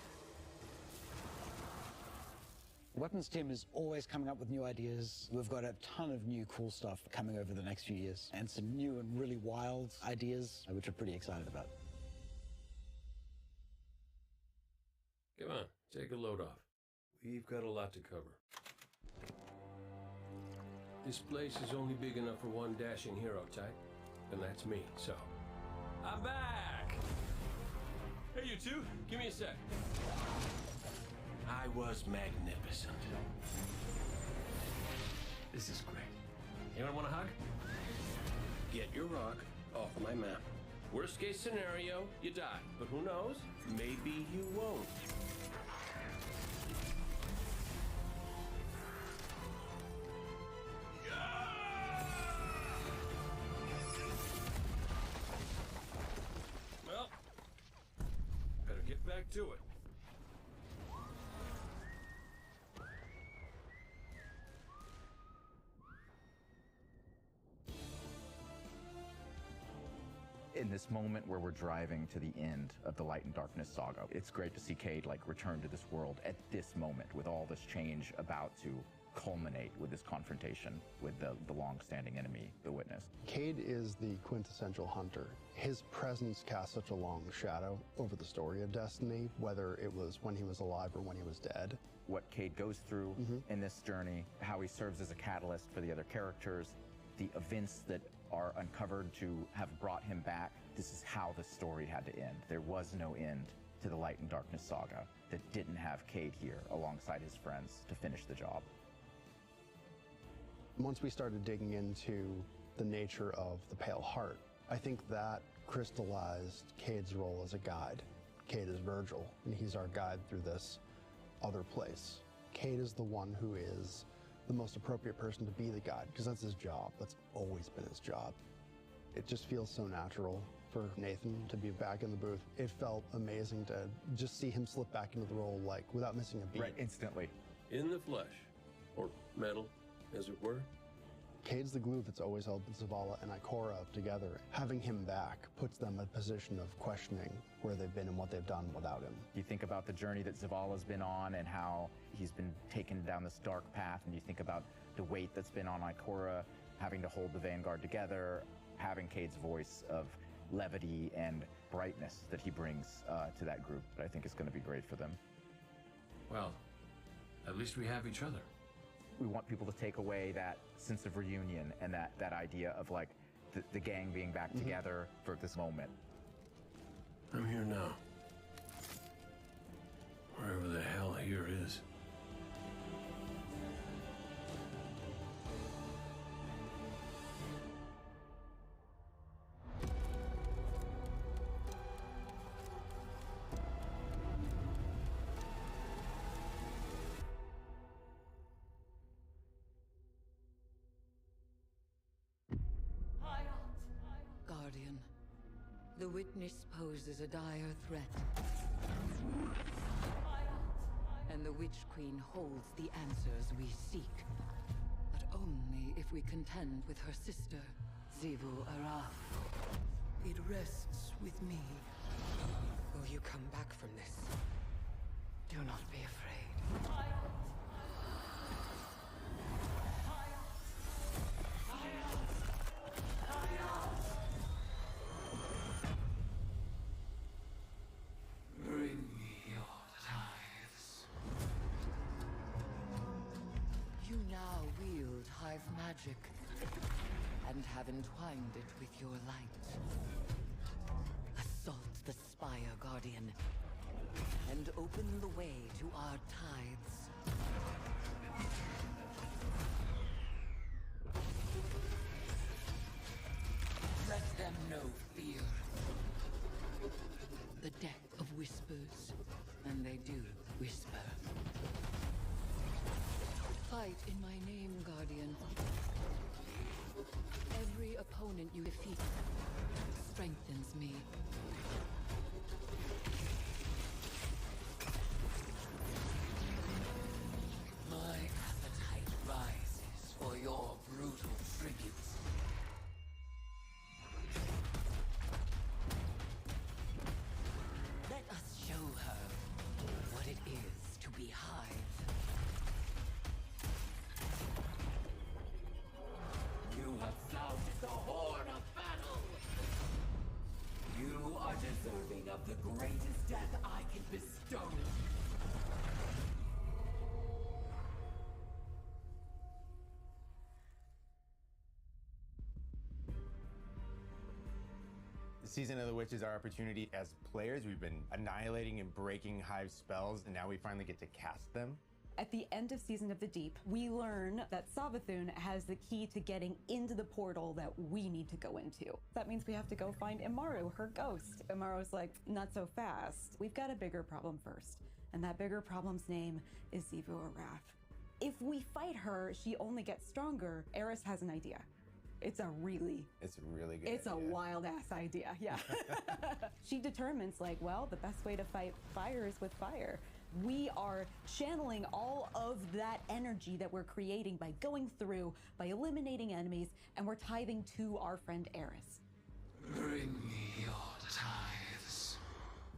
Speaker 17: The weapons team is always coming up with new ideas. We've got a ton of new cool stuff coming over the next few years, and some new and really wild ideas, which we're pretty excited about.
Speaker 18: Come on, take a load off. We've got a lot to cover.
Speaker 3: This place is only big enough for one dashing hero type, and that's me, so... I'm back! Hey, you two, give me a sec. I was magnificent. This is great. Anyone want a hug? Get your rock off my map. Worst case scenario, you die. But who knows? Maybe you won't. Well, better get back to it.
Speaker 16: In this moment where we're driving to the end of the Light and Darkness saga, it's great to see Cade return to this world at this moment with all this change about to culminate with this confrontation with the long-standing enemy, the Witness.
Speaker 19: Cade is the quintessential hunter. His presence casts such a long shadow over the story of Destiny, whether it was when he was alive or when he was dead.
Speaker 16: What Cade goes through in this journey, how he serves as a catalyst for the other characters, the events that are uncovered to have brought him back. This is how the story had to end. There was no end to the Light and Darkness saga that didn't have Cade here alongside his friends to finish the job.
Speaker 19: Once we started digging into the nature of the Pale Heart, I think that crystallized Cade's role as a guide. Cade is Virgil, and he's our guide through this other place. Cade is the one who is the most appropriate person to be the guide, because that's his job. That's always been his job. It just feels so natural for Nathan to be back in the booth. It felt amazing to just see him slip back into the role, like, without missing a beat.
Speaker 16: Right, instantly.
Speaker 3: In the flesh, or metal, as it were.
Speaker 19: Cade's the glue that's always held Zavala and Ikora together. Having him back puts them in a position of questioning where they've been and what they've done without him.
Speaker 16: You think about the journey that Zavala's been on and how he's been taken down this dark path, and you think about the weight that's been on Ikora, having to hold the Vanguard together, having Cade's voice of levity and brightness that he brings to that group, that I think is going to be great for them.
Speaker 3: Well, at least we have each other.
Speaker 16: We want people to take away that sense of reunion and that idea of like the gang being back together for this moment.
Speaker 3: I'm here now. Wherever the hell here is.
Speaker 15: Guardian, the Witness poses a dire threat. And the Witch Queen holds the answers we seek. But only if we contend with her sister, Zivu Araf. It rests with me.
Speaker 6: Will you come back from this?
Speaker 15: Do not be afraid.
Speaker 12: Bring me your tithes.
Speaker 15: You now wield Hive magic and have entwined it with your light. Assault the Spire, Guardian, and open the way to our tithes.
Speaker 12: Let them know fear.
Speaker 15: The deck of whispers, and they do whisper. Fight in my name, Guardian. Every opponent you defeat strengthens me.
Speaker 12: My appetite rises for your brutal tributes.
Speaker 15: Let us show her what it is to be Hive.
Speaker 12: You have sounded the horn of battle! You are deserving of the greatest death I can bestow.
Speaker 4: Season of the Witch is our opportunity as players. We've been annihilating and breaking Hive spells, and now we finally get to cast them.
Speaker 20: At the end of Season of the Deep, we learn that Savathun has the key to getting into the portal that we need to go into. That means we have to go find Imaru, her ghost. Imaru's like, not so fast. We've got a bigger problem first. And that bigger problem's name is Zivu Arath. If we fight her, she only gets stronger. Eris has an idea. It's a really
Speaker 4: good
Speaker 20: It's
Speaker 4: idea.
Speaker 20: a wild ass idea, yeah. She determines like, well, the best way to fight fire is with fire. We are channeling all of that energy that we're creating by going through, by eliminating enemies, and we're tithing to our friend Eris.
Speaker 12: Bring me your tithes.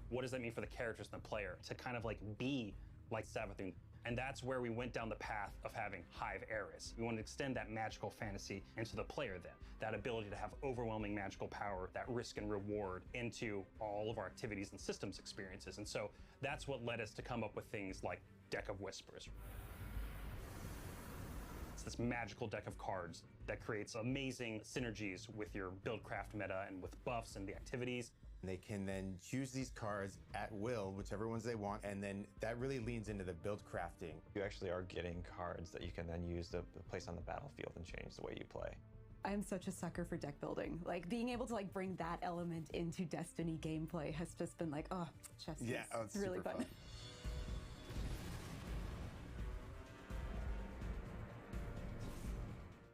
Speaker 21: What does that mean for the characters and the player to kind of like be like Savathun? And that's where we went down the path of having Hive Eris. We want to extend that magical fantasy into the player then. That ability to have overwhelming magical power, that risk and reward into all of our activities and systems experiences. And so that's what led us to come up with things like Deck of Whispers. It's this magical deck of cards that creates amazing synergies with your build-craft meta and with buffs and the activities.
Speaker 4: They can then choose these cards at will, whichever ones they want, and then that really leans into the build crafting.
Speaker 22: You actually are getting cards that you can then use to place on the battlefield and change the way you play.
Speaker 20: I'm such a sucker for deck building. Like being able to like bring that element into Destiny gameplay has just been like, oh, chess
Speaker 4: Yeah, it's
Speaker 20: really
Speaker 4: super
Speaker 20: fun.
Speaker 4: fun.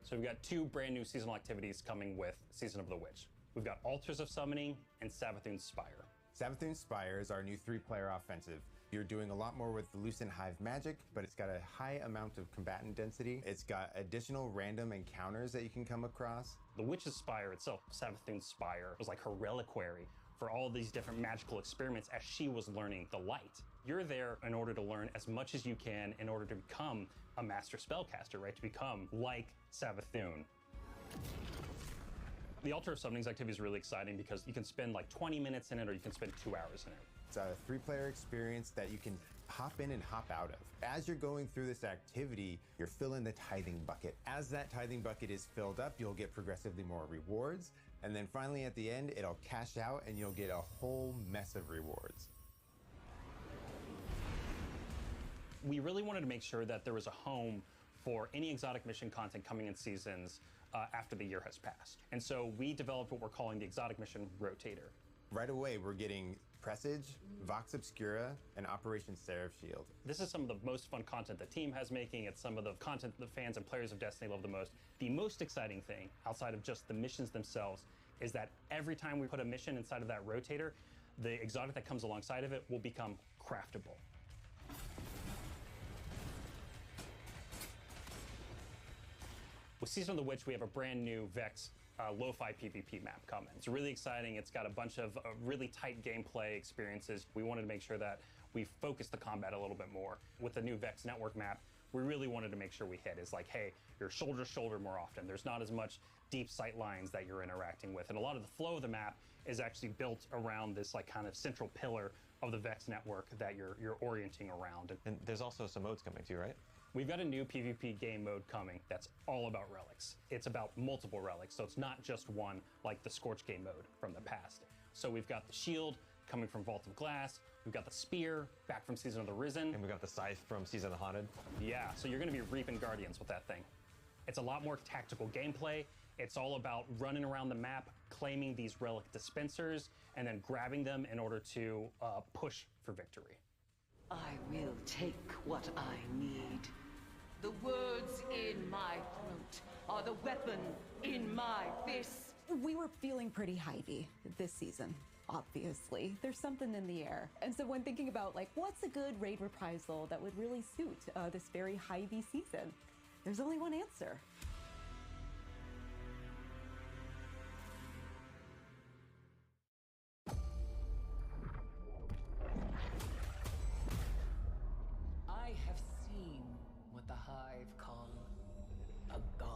Speaker 21: So we've got 2 brand new seasonal activities coming with Season of the Witch. We've got Altars of Summoning and Savathun's Spire.
Speaker 4: Savathun's Spire is our new 3-player offensive. You're doing a lot more with the Lucent Hive magic, but it's got a high amount of combatant density. It's got additional random encounters that you can come across.
Speaker 21: The Witch's Spire itself, Savathun's Spire, was like her reliquary for all these different magical experiments as she was learning the light. You're there in order to learn as much as you can in order to become a master spellcaster, right? To become like Savathun. The Altar of Summonings activity is really exciting because you can spend like 20 minutes in it or you can spend 2 hours in it.
Speaker 4: It's a 3-player experience that you can hop in and hop out of. As you're going through this activity, you're filling the tithing bucket. As that tithing bucket is filled up, you'll get progressively more rewards. And then finally at the end, it'll cash out and you'll get a whole mess of rewards.
Speaker 21: We really wanted to make sure that there was a home for any exotic mission content coming in seasons after the year has passed. And so we developed what we're calling the Exotic Mission Rotator.
Speaker 4: Right away, we're getting Presage, Vox Obscura, and Operation Seraph Shield.
Speaker 21: This is some of the most fun content the team has making. It's some of the content the fans and players of Destiny love the most. The most exciting thing, outside of just the missions themselves, is that every time we put a mission inside of that rotator, the exotic that comes alongside of it will become craftable. With Season of the Witch, we have a brand new Vex lo-fi PvP map coming. It's really exciting. It's got a bunch of really tight gameplay experiences. We wanted to make sure that we focused the combat a little bit more. With the new Vex network map, we really wanted to make sure we hit is like, hey, you're shoulder to shoulder more often. There's not as much deep sight lines that you're interacting with. And a lot of the flow of the map is actually built around this like kind of central pillar of the Vex network that you're orienting around.
Speaker 22: And there's also some modes coming too, right?
Speaker 21: We've got a new PvP game mode coming that's all about relics. It's about multiple relics, so it's not just one like the Scorch game mode from the past. So we've got the shield coming from Vault of Glass, we've got the spear back from Season of the Risen.
Speaker 22: And we've got the scythe from Season of the Haunted.
Speaker 21: Yeah, so you're gonna be reaping Guardians with that thing. It's a lot more tactical gameplay. It's all about running around the map, claiming these relic dispensers, and then grabbing them in order to push for victory.
Speaker 15: I will take what I need. The words in my throat are the weapon in my fist.
Speaker 20: We were feeling pretty Hivey this season, obviously. There's something in the air. And so when thinking about like, what's a good raid reprisal that would really suit this very Hivey season, there's only one answer.
Speaker 15: I have seen what the Hive call a god.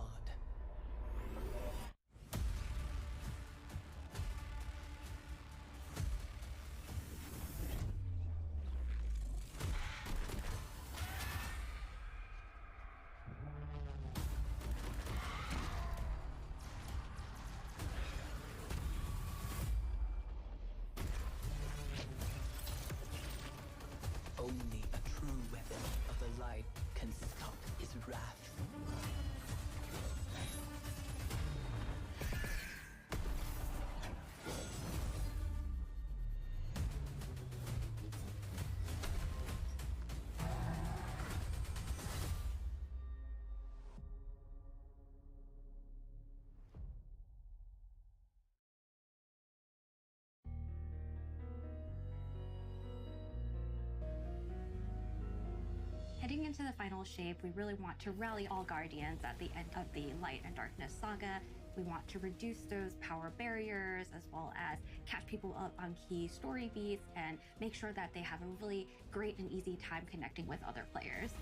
Speaker 9: into the final shape, we really want to rally all Guardians at the end of the Light and Darkness saga. We want to reduce those power barriers as well as catch people up on key story beats and make sure that they have a really great and easy time connecting with other players.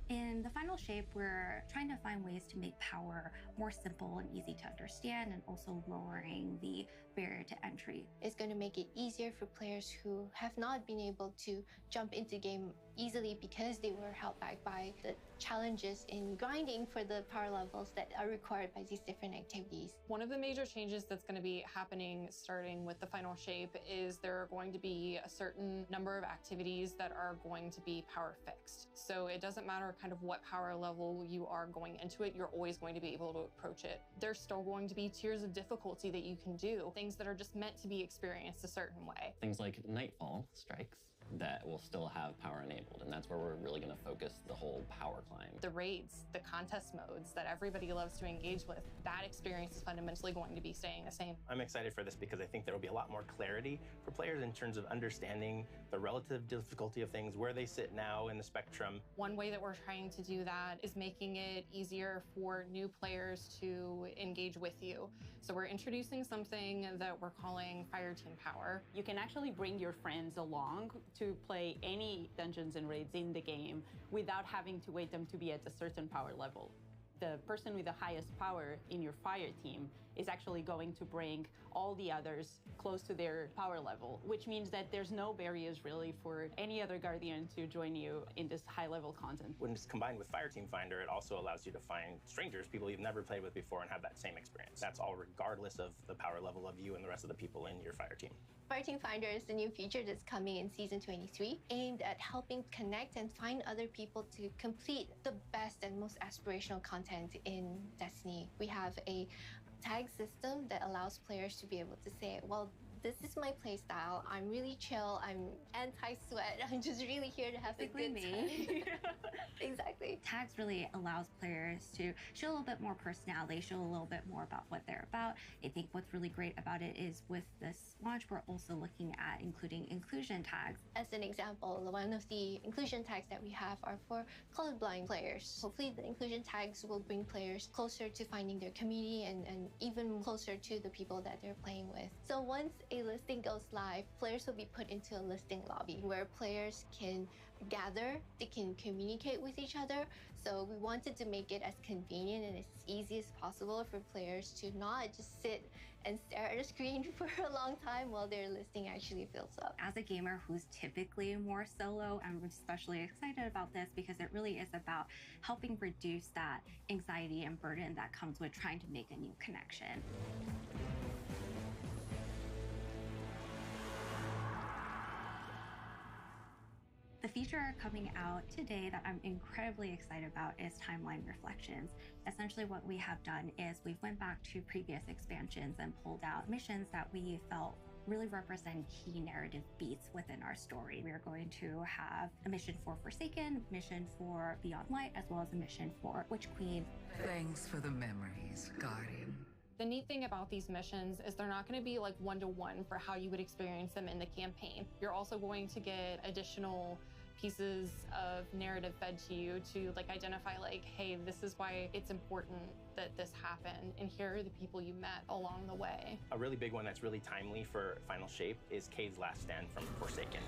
Speaker 9: In the final shape, we're trying to find ways to make power more simple and easy to understand, and also lowering the barrier to entry.
Speaker 10: It's going to make it easier for players who have not been able to jump into game easily because they were held back by the challenges in grinding for the power levels that are required by these different activities.
Speaker 13: One of the major changes that's going to be happening starting with the final shape is there are going to be a certain number of activities that are going to be power fixed. So it doesn't matter kind of what power level you are going into it, you're always going to be able to approach it. There's still going to be tiers of difficulty that you can do, things that are just meant to be experienced a certain way.
Speaker 2: Things like Nightfall strikes that will still have power enabled, and that's where we're really going to focus the whole power climb.
Speaker 13: The raids, the contest modes that everybody loves to engage with, that experience is fundamentally going to be staying the same.
Speaker 23: I'm excited for this because I think there will be a lot more clarity for players in terms of understanding the relative difficulty of things, where they sit now in the spectrum.
Speaker 13: One way that we're trying to do that is making it easier for new players to engage with you. So we're introducing something that we're calling Fire Team Power.
Speaker 1: You can actually bring your friends along to play any dungeons and raids in the game without having to wait them to be at a certain power level. The person with the highest power in your fire team is actually going to bring all the others close to their power level, which means that there's no barriers really for any other Guardian to join you in this high-level content.
Speaker 23: When it's combined with Fire Team Finder, it also allows you to find strangers, people you've never played with before, and have that same experience. That's all regardless of the power level of you and the rest of the people in your fire team.
Speaker 10: Fire Team Finder is the new feature that's coming in Season 23, aimed at helping connect and find other people to complete the best and most aspirational content in Destiny. We have a tag system that allows players to be able to say, well, this is my playstyle. I'm really chill. I'm anti-sweat. I'm just really here to have a good time. Exactly.
Speaker 9: Tags really allows players to show a little bit more personality, show a little bit more about what they're about. I think what's really great about it is with this launch, we're also looking at including inclusion tags.
Speaker 10: As an example, one of the inclusion tags that we have are for colorblind players. Hopefully the inclusion tags will bring players closer to finding their community and even closer to the people that they're playing with. So once a listing goes live, players will be put into a listing lobby where players can gather, they can communicate with each other. So we wanted to make it as convenient and as easy as possible for players to not just sit and stare at a screen for a long time while their listing actually fills up.
Speaker 9: As a gamer who's typically more solo, I'm especially excited about this because it really is about helping reduce that anxiety and burden that comes with trying to make a new connection. The feature coming out today that I'm incredibly excited about is Timeline Reflections. Essentially what we have done is we've went back to previous expansions and pulled out missions that we felt really represent key narrative beats within our story. We are going to have a mission for Forsaken, mission for Beyond Light, as well as a mission for Witch Queen.
Speaker 12: Thanks for the memories, Guardian.
Speaker 13: The neat thing about these missions is they're not going to be like one-to-one for how you would experience them in the campaign. You're also going to get additional pieces of narrative fed to you to like identify like, hey, this is why it's important that this happened, and here are the people you met along the way.
Speaker 23: A really big one that's really timely for Final Shape is Cade's last stand from Forsaken.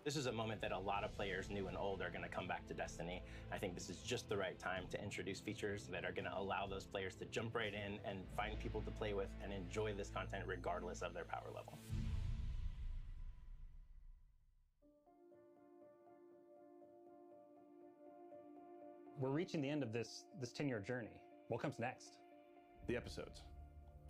Speaker 23: This is a moment that a lot of players, new and old, are going to come back to Destiny. I think this is just the right time to introduce features that are going to allow those players to jump right in and find people to play with and enjoy this content regardless of their power level.
Speaker 21: We're reaching the end of this 10-year journey. What comes next?
Speaker 8: The episodes,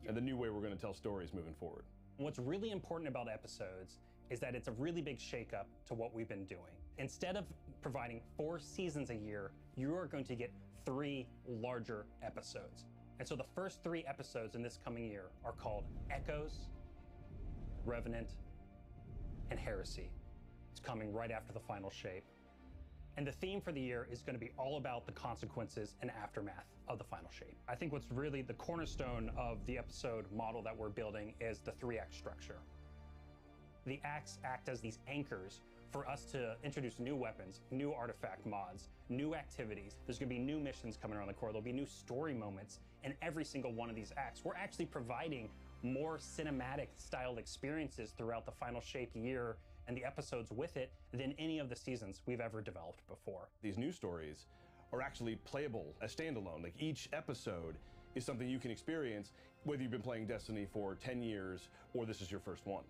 Speaker 8: and the new way we're going to tell stories moving forward.
Speaker 21: What's really important about episodes is that it's a really big shakeup to what we've been doing. Instead of providing 4 seasons a year, you are going to get 3 larger episodes. And so the first 3 episodes in this coming year are called Echoes, Revenant, and Heresy. It's coming right after the final shape. And the theme for the year is going to be all about the consequences and aftermath of the final shape. I think what's really the cornerstone of the episode model that we're building is the 3-act structure. The acts act as these anchors for us to introduce new weapons, new artifact mods, new activities. There's going to be new missions coming around the core. There'll be new story moments in every single one of these acts. We're actually providing more cinematic styled experiences throughout the final shape year and the episodes with it than any of the seasons we've ever developed before.
Speaker 8: These new stories are actually playable as standalone. Like each episode is something you can experience whether you've been playing Destiny for 10 years or this is your first one.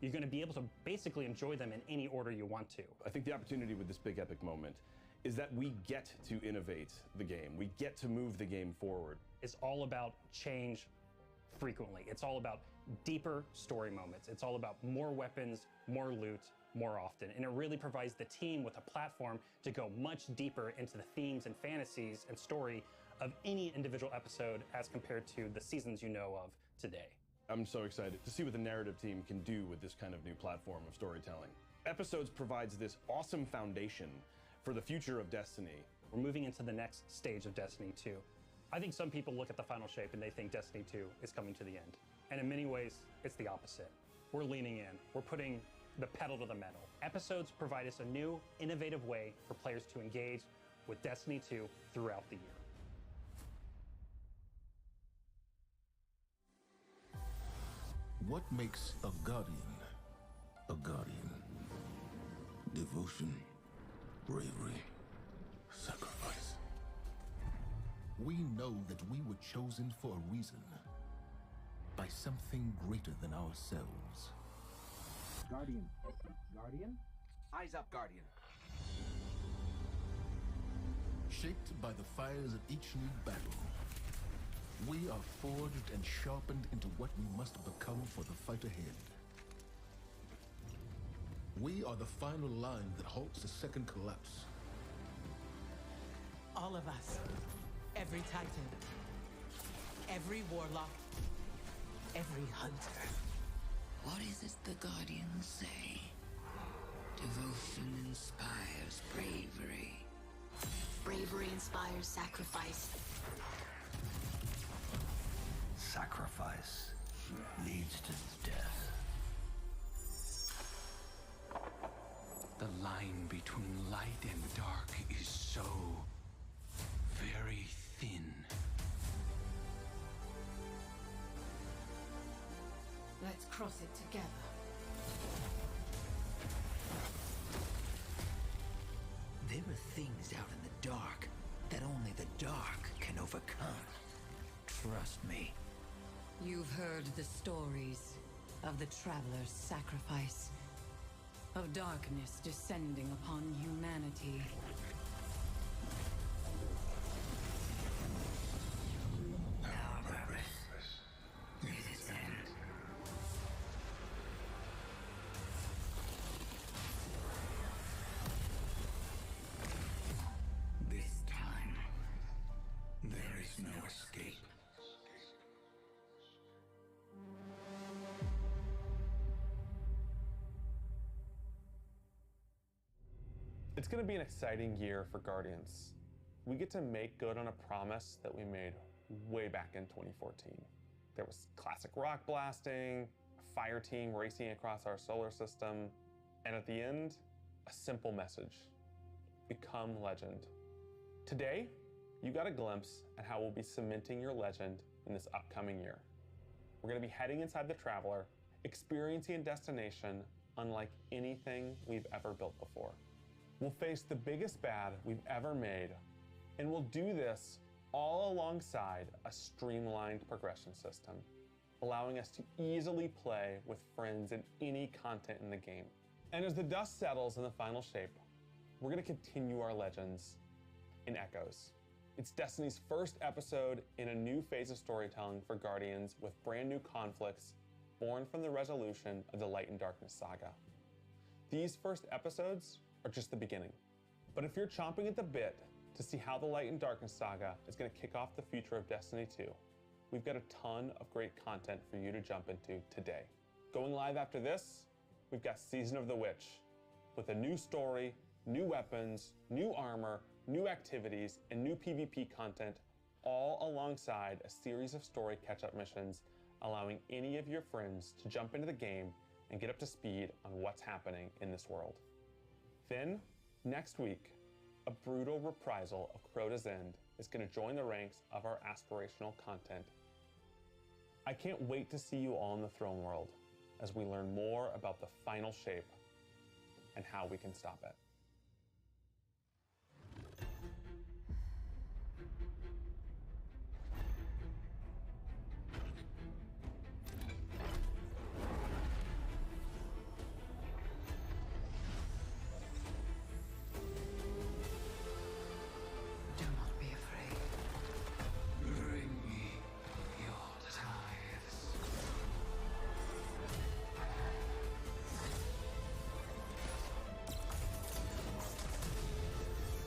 Speaker 21: You're going to be able to basically enjoy them in any order you want to.
Speaker 8: I think the opportunity with this big epic moment is that we get to innovate the game. We get to move the game forward.
Speaker 21: It's all about change frequently. It's all about deeper story moments. It's all about more weapons, more loot, more often. And it really provides the team with a platform to go much deeper into the themes and fantasies and story of any individual episode as compared to the seasons you know of today.
Speaker 8: I'm so excited to see what the narrative team can do with this kind of new platform of storytelling. Episodes provides this awesome foundation for the future of Destiny.
Speaker 21: We're moving into the next stage of Destiny 2. I think some people look at the final shape and they think Destiny 2 is coming to the end. And in many ways, it's the opposite. We're leaning in. We're putting the pedal to the metal. Episodes provide us a new, innovative way for players to engage with Destiny 2 throughout the year.
Speaker 5: What makes a guardian a guardian? Devotion, bravery, sacrifice. We know that we were chosen for a reason, by something greater than ourselves.
Speaker 11: Guardian. Guardian? Eyes up, Guardian.
Speaker 5: Shaped by the fires of each new battle, we are forged and sharpened into what we must become for the fight ahead. We are the final line that halts the second collapse.
Speaker 14: All of us. Every Titan. Every Warlock. Every Hunter.
Speaker 12: What is it the Guardians say? Devotion inspires bravery.
Speaker 24: Bravery inspires sacrifice.
Speaker 11: Sacrifice leads to death.
Speaker 12: The line between light and dark is so very thin.
Speaker 14: Let's cross it together.
Speaker 11: There are things out in the dark that only the dark can overcome. Trust me.
Speaker 15: You've heard the stories of the Traveler's sacrifice, of darkness descending upon humanity.
Speaker 12: Our purpose is its end. This time, there is no escape.
Speaker 25: It's going to be an exciting year for Guardians. We get to make good on a promise that we made way back in 2014. There was classic rock blasting, a fire team racing across our solar system, and at the end, a simple message: become legend. Today, you got a glimpse at how we'll be cementing your legend in this upcoming year. We're going to be heading inside the Traveler, experiencing a destination unlike anything we've ever built before. We'll face the biggest bad we've ever made, and we'll do this all alongside a streamlined progression system, allowing us to easily play with friends in any content in the game. And as the dust settles in the final shape, we're going to continue our legends in Echoes. It's Destiny's first episode in a new phase of storytelling for Guardians with brand new conflicts born from the resolution of the Light and Darkness saga. These first episodes are just the beginning. But if you're chomping at the bit to see how the Light and Darkness saga is going to kick off the future of Destiny 2, we've got a ton of great content for you to jump into today. Going live after this, we've got Season of the Witch, with a new story, new weapons, new armor, new activities, and new PvP content, all alongside a series of story catch-up missions, allowing any of your friends to jump into the game and get up to speed on what's happening in this world. Then, next week, a brutal reprisal of Crota's End is going to join the ranks of our aspirational content. I can't wait to see you all in the Throne World as we learn more about the final shape and how we can stop it.
Speaker 12: Do not be afraid. Bring me your tithes.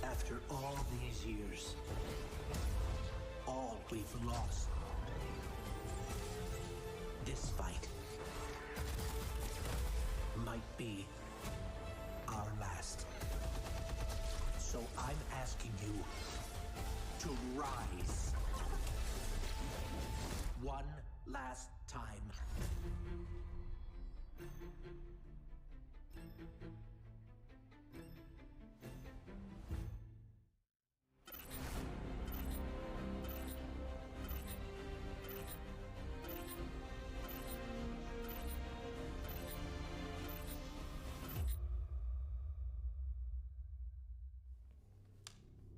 Speaker 11: After all these years, all we've lost, this fight might be our last. So I'm asking you to rise one last time.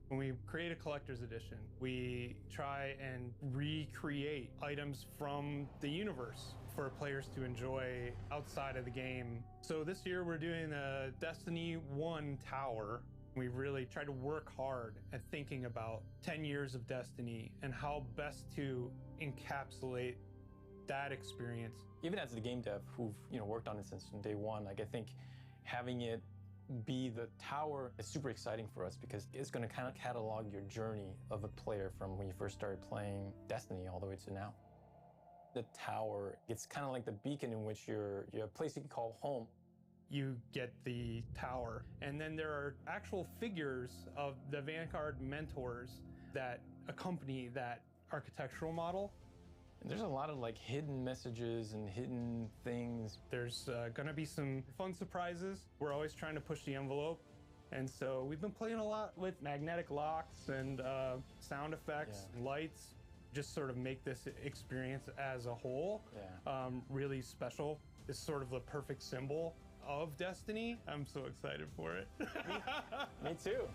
Speaker 7: When we create a collector's edition, we try and recreate items from the universe for players to enjoy outside of the game. So this year we're doing a Destiny 1 tower. We really try to work hard at thinking about 10 years of Destiny and how best to encapsulate that experience.
Speaker 16: Even as the game dev who've worked on it since day one, like I think having it be the tower is super exciting for us because it's going to kind of catalog your journey of a player from when you first started playing Destiny all the way to now. The tower, it's kind of like the beacon in which you're a place you can call home.
Speaker 7: You get the tower, and then there are actual figures of the Vanguard mentors that accompany that architectural model.
Speaker 16: And there's a lot of like hidden messages and hidden things.
Speaker 7: There's gonna be some fun surprises. We're always trying to push the envelope. And so we've been playing a lot with magnetic locks and sound effects and lights, just sort of make this experience as a whole really special. It's sort of the perfect symbol of Destiny. I'm so excited for it.
Speaker 16: Me too.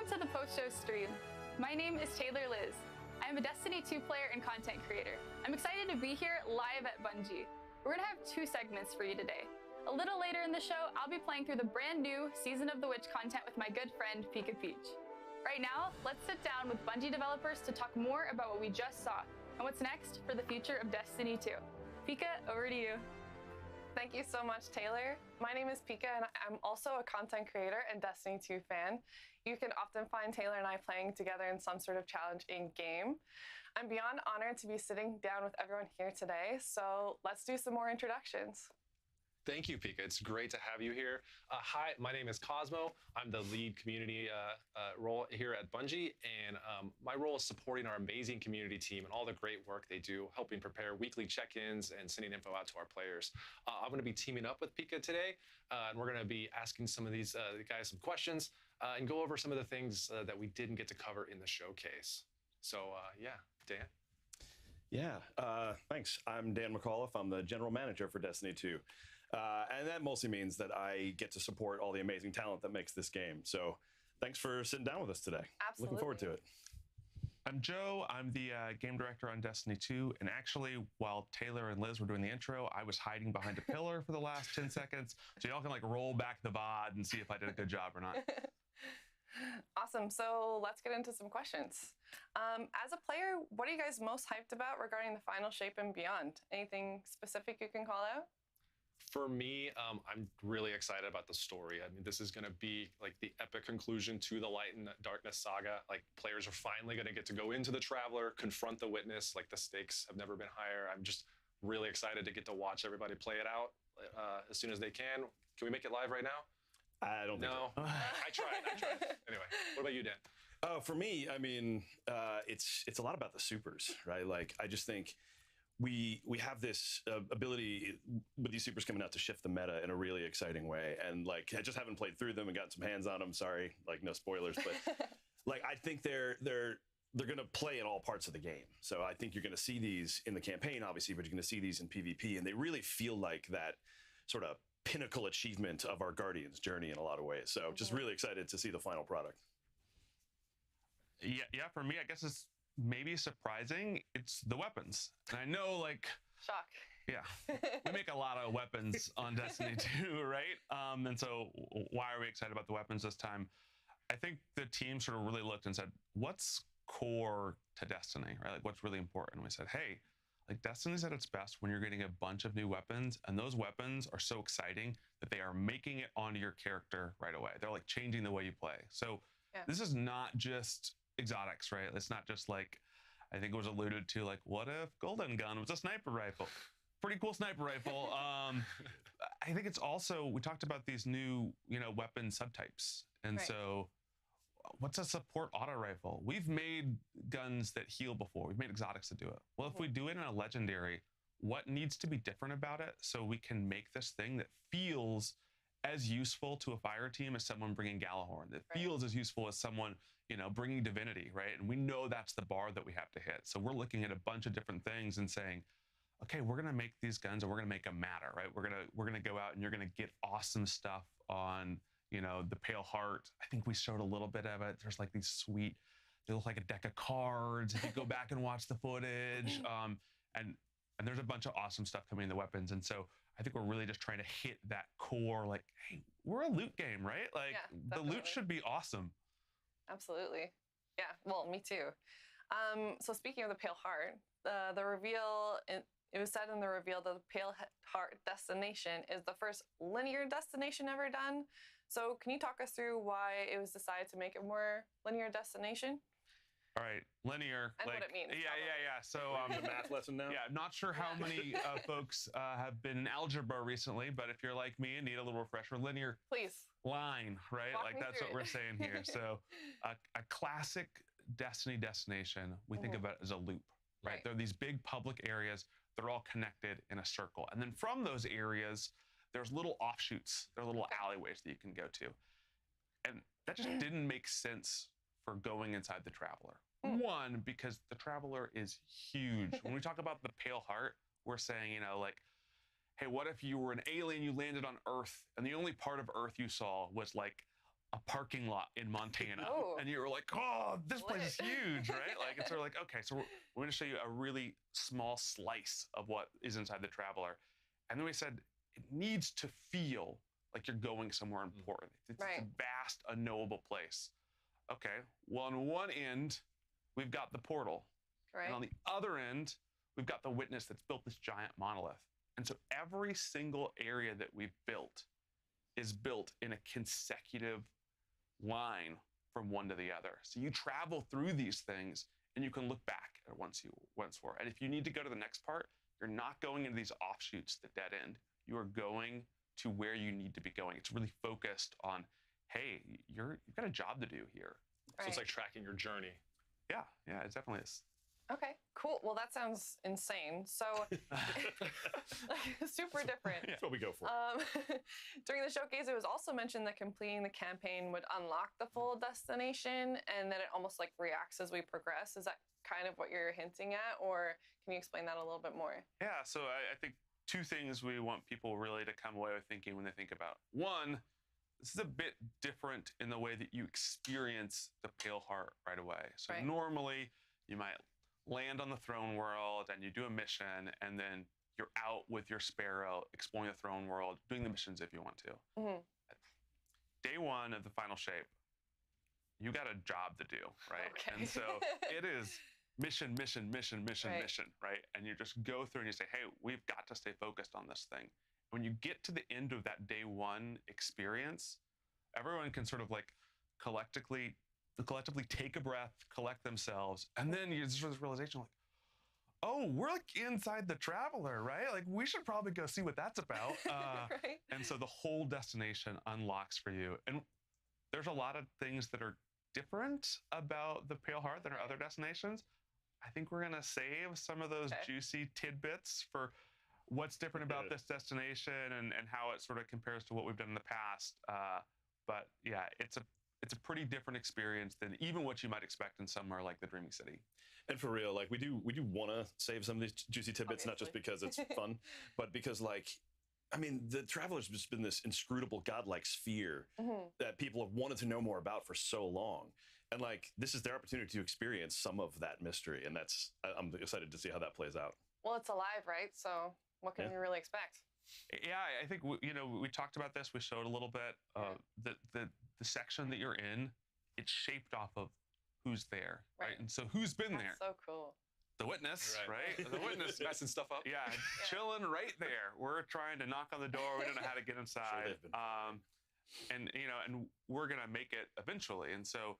Speaker 3: to the post-show stream. My name is Taylor Liz. I'm a Destiny 2 player and content creator. I'm excited to be here live at Bungie. We're gonna have 2 segments for you today. A little later in the show, I'll be playing through the brand new Season of the Witch content with my good friend, Pika Peach. Right now, let's sit down with Bungie developers to talk more about what we just saw and what's next for the future of Destiny 2. Pika, over to you.
Speaker 6: Thank you so much, Taylor. My name is Pika, and I'm also a content creator and Destiny 2 fan. You can often find Taylor and I playing together in some sort of challenge in-game. I'm beyond honored to be sitting down with everyone here today, so let's do some more introductions.
Speaker 17: Thank you, Pika. It's great to have you here. Hi, my name is Cosmo. I'm the lead community role here at Bungie, and my role is supporting our amazing community team and all the great work they do, helping prepare weekly check-ins and sending info out to our players. I'm going to be teaming up with Pika today, and we're going to be asking some of these guys some questions and go over some of the things that we didn't get to cover in the showcase. So, yeah, Dan.
Speaker 8: Yeah, thanks. I'm Dan McAuliffe. I'm the general manager for Destiny 2. And that mostly means that I get to support all the amazing talent that makes this game. So thanks for sitting down with us today.
Speaker 6: Absolutely.
Speaker 8: Looking forward to it.
Speaker 25: I'm Joe. I'm the game director on Destiny 2. And actually, while Taylor and Liz were doing the intro, I was hiding behind a pillar for the last 10 seconds. So y'all can like roll back the VOD and see if I did a good job or not.
Speaker 6: Awesome. So let's get into some questions. As a player, what are you guys most hyped about regarding the final shape and beyond? Anything specific you can call out?
Speaker 17: For me, I'm really excited about the story. I mean, this is going to be like the epic conclusion to the Light and Darkness saga. Like, players are finally going to get to go into the Traveler, confront the Witness. Like, the stakes have never been higher. I'm just really excited to get to watch everybody play it out as soon as they can. Can we make it live right now?
Speaker 8: I don't think so.
Speaker 17: I tried. Anyway, what about you, Dan?
Speaker 8: For me, I mean, it's a lot about the supers, right? Like, I just think we have this ability with these supers coming out to shift the meta in a really exciting way. And like, I just haven't played through them and gotten some hands on them. Sorry, like no spoilers, but like, I think they're going to play in all parts of the game. So I think you're going to see these in the campaign, obviously, but you're going to see these in PvP, and they really feel like that sort of pinnacle achievement of our Guardian's journey in a lot of ways. So just really excited to see the final product.
Speaker 25: Yeah, for me, I guess it's maybe surprising. It's the weapons. And I know, like,
Speaker 6: shock.
Speaker 25: Yeah, we make a lot of weapons on Destiny 2, right? And so why are we excited about the weapons this time? I think the team sort of really looked and said, what's core to Destiny, right? Like, what's really important? And we said, hey, like, Destiny's at its best when you're getting a bunch of new weapons, and those weapons are so exciting that they are making it onto your character right away. They're like changing the way you play. So this is not just exotics, right? It's not just like, I think it was alluded to, like, what if Golden Gun was a sniper rifle? Pretty cool sniper rifle. I think it's also, we talked about these new, weapon subtypes. And so what's a support auto rifle? We've made guns that heal before. We've made exotics that do it. Well, if we do it in a legendary, what needs to be different about it so we can make this thing that feels as useful to a fire team as someone bringing Galahorn, that feels as useful as someone, bringing Divinity, right? And we know that's the bar that we have to hit. So we're looking at a bunch of different things and saying, okay, we're gonna make these guns and we're gonna make them matter, right? We're gonna go out and you're gonna get awesome stuff on, the Pale Heart. I think we showed a little bit of it. There's like these sweet, they look like a deck of cards if you go back and watch the footage. And there's a bunch of awesome stuff coming in the weapons. And so I think we're really just trying to hit that core, like, hey, we're a loot game, right? Like, the loot should be awesome.
Speaker 6: Absolutely. Yeah, well, me too. So speaking of the Pale Heart, the reveal, it was said in the reveal that the Pale Heart destination is the first linear destination ever done. So can you talk us through why it was decided to make a more linear destination?
Speaker 25: All right, linear.
Speaker 6: And
Speaker 25: like,
Speaker 6: what it means.
Speaker 25: Yeah. So
Speaker 8: the math lesson now?
Speaker 25: Yeah, not sure how many folks have been in algebra recently, but if you're like me and need a little refresher, linear line, right?
Speaker 6: Walk
Speaker 25: like,
Speaker 6: me
Speaker 25: that's
Speaker 6: through
Speaker 25: what we're saying here. So a classic Destiny destination, we think of it as a loop, right? There are these big public areas. They're all connected in a circle. And then from those areas, there's little offshoots. There are little alleyways that you can go to. And that just didn't make sense for going inside the Traveler. One, because the Traveler is huge. When we talk about the Pale Heart, we're saying, like, hey, what if you were an alien, you landed on Earth, and the only part of Earth you saw was like a parking lot in Montana.
Speaker 6: Oh.
Speaker 25: And you were like, oh, this place is huge, right? Like, it's sort of like, okay, so we're going to show you a really small slice of what is inside the Traveler. And then we said, it needs to feel like you're going somewhere important. It's a vast, unknowable place. Okay, well, on one end, we've got the portal.
Speaker 6: Right.
Speaker 25: And on the other end, we've got the Witness that's built this giant monolith. And so every single area that we've built is built in a consecutive line from one to the other. So you travel through these things and you can look back at once for. And if you need to go to the next part, you're not going into these offshoots that dead end. You are going to where you need to be going. It's really focused on, hey, you've got a job to do here.
Speaker 17: So it's like tracking your journey.
Speaker 25: Yeah, it definitely is.
Speaker 6: Okay, cool. Well, that sounds insane. So, super different.
Speaker 8: That's what we go for.
Speaker 6: During the showcase, it was also mentioned that completing the campaign would unlock the full destination, and that it almost like reacts as we progress. Is that kind of what you're hinting at, or can you explain that a little bit more?
Speaker 25: Yeah, so I think two things we want people really to come away with thinking when they think about. One, this is a bit different in the way that you experience the Pale Heart right away. So normally you might land on the throne world and you do a mission, and then you're out with your Sparrow exploring the throne world, doing the missions if you want to. Day one of the Final Shape, you got a job to do, right?
Speaker 6: Okay.
Speaker 25: And so it is mission, right? And you just go through and you say, hey, we've got to stay focused on this thing. When you get to the end of that day one experience, everyone can sort of like collectively take a breath, collect themselves, and then you just this realization like, oh, we're like inside the Traveler, right? Like we should probably go see what that's about. And so the whole destination unlocks for you. And there's a lot of things that are different about the Pale Heart than our other destinations. I think we're gonna save some of those juicy tidbits for what's different about this destination and how it sort of compares to what we've done in the past. But yeah, it's a pretty different experience than even what you might expect in somewhere like the Dreaming City.
Speaker 8: And for real, like we do want to save some of these juicy tidbits, not just because it's fun, but because like, I mean, the Traveler's just been this inscrutable godlike sphere that people have wanted to know more about for so long. And like, this is their opportunity to experience some of that mystery. And I'm excited to see how that plays out.
Speaker 6: Well, it's alive, right? So what can we really expect?
Speaker 25: Yeah, I think, we talked about this. We showed a little bit. The section that you're in, it's shaped off of who's there, right? And so who's been there?
Speaker 6: So cool.
Speaker 25: The Witness, right? The Witness
Speaker 17: messing stuff up.
Speaker 25: Yeah, chilling right there. We're trying to knock on the door. We don't know how to get inside. And we're gonna make it eventually. And so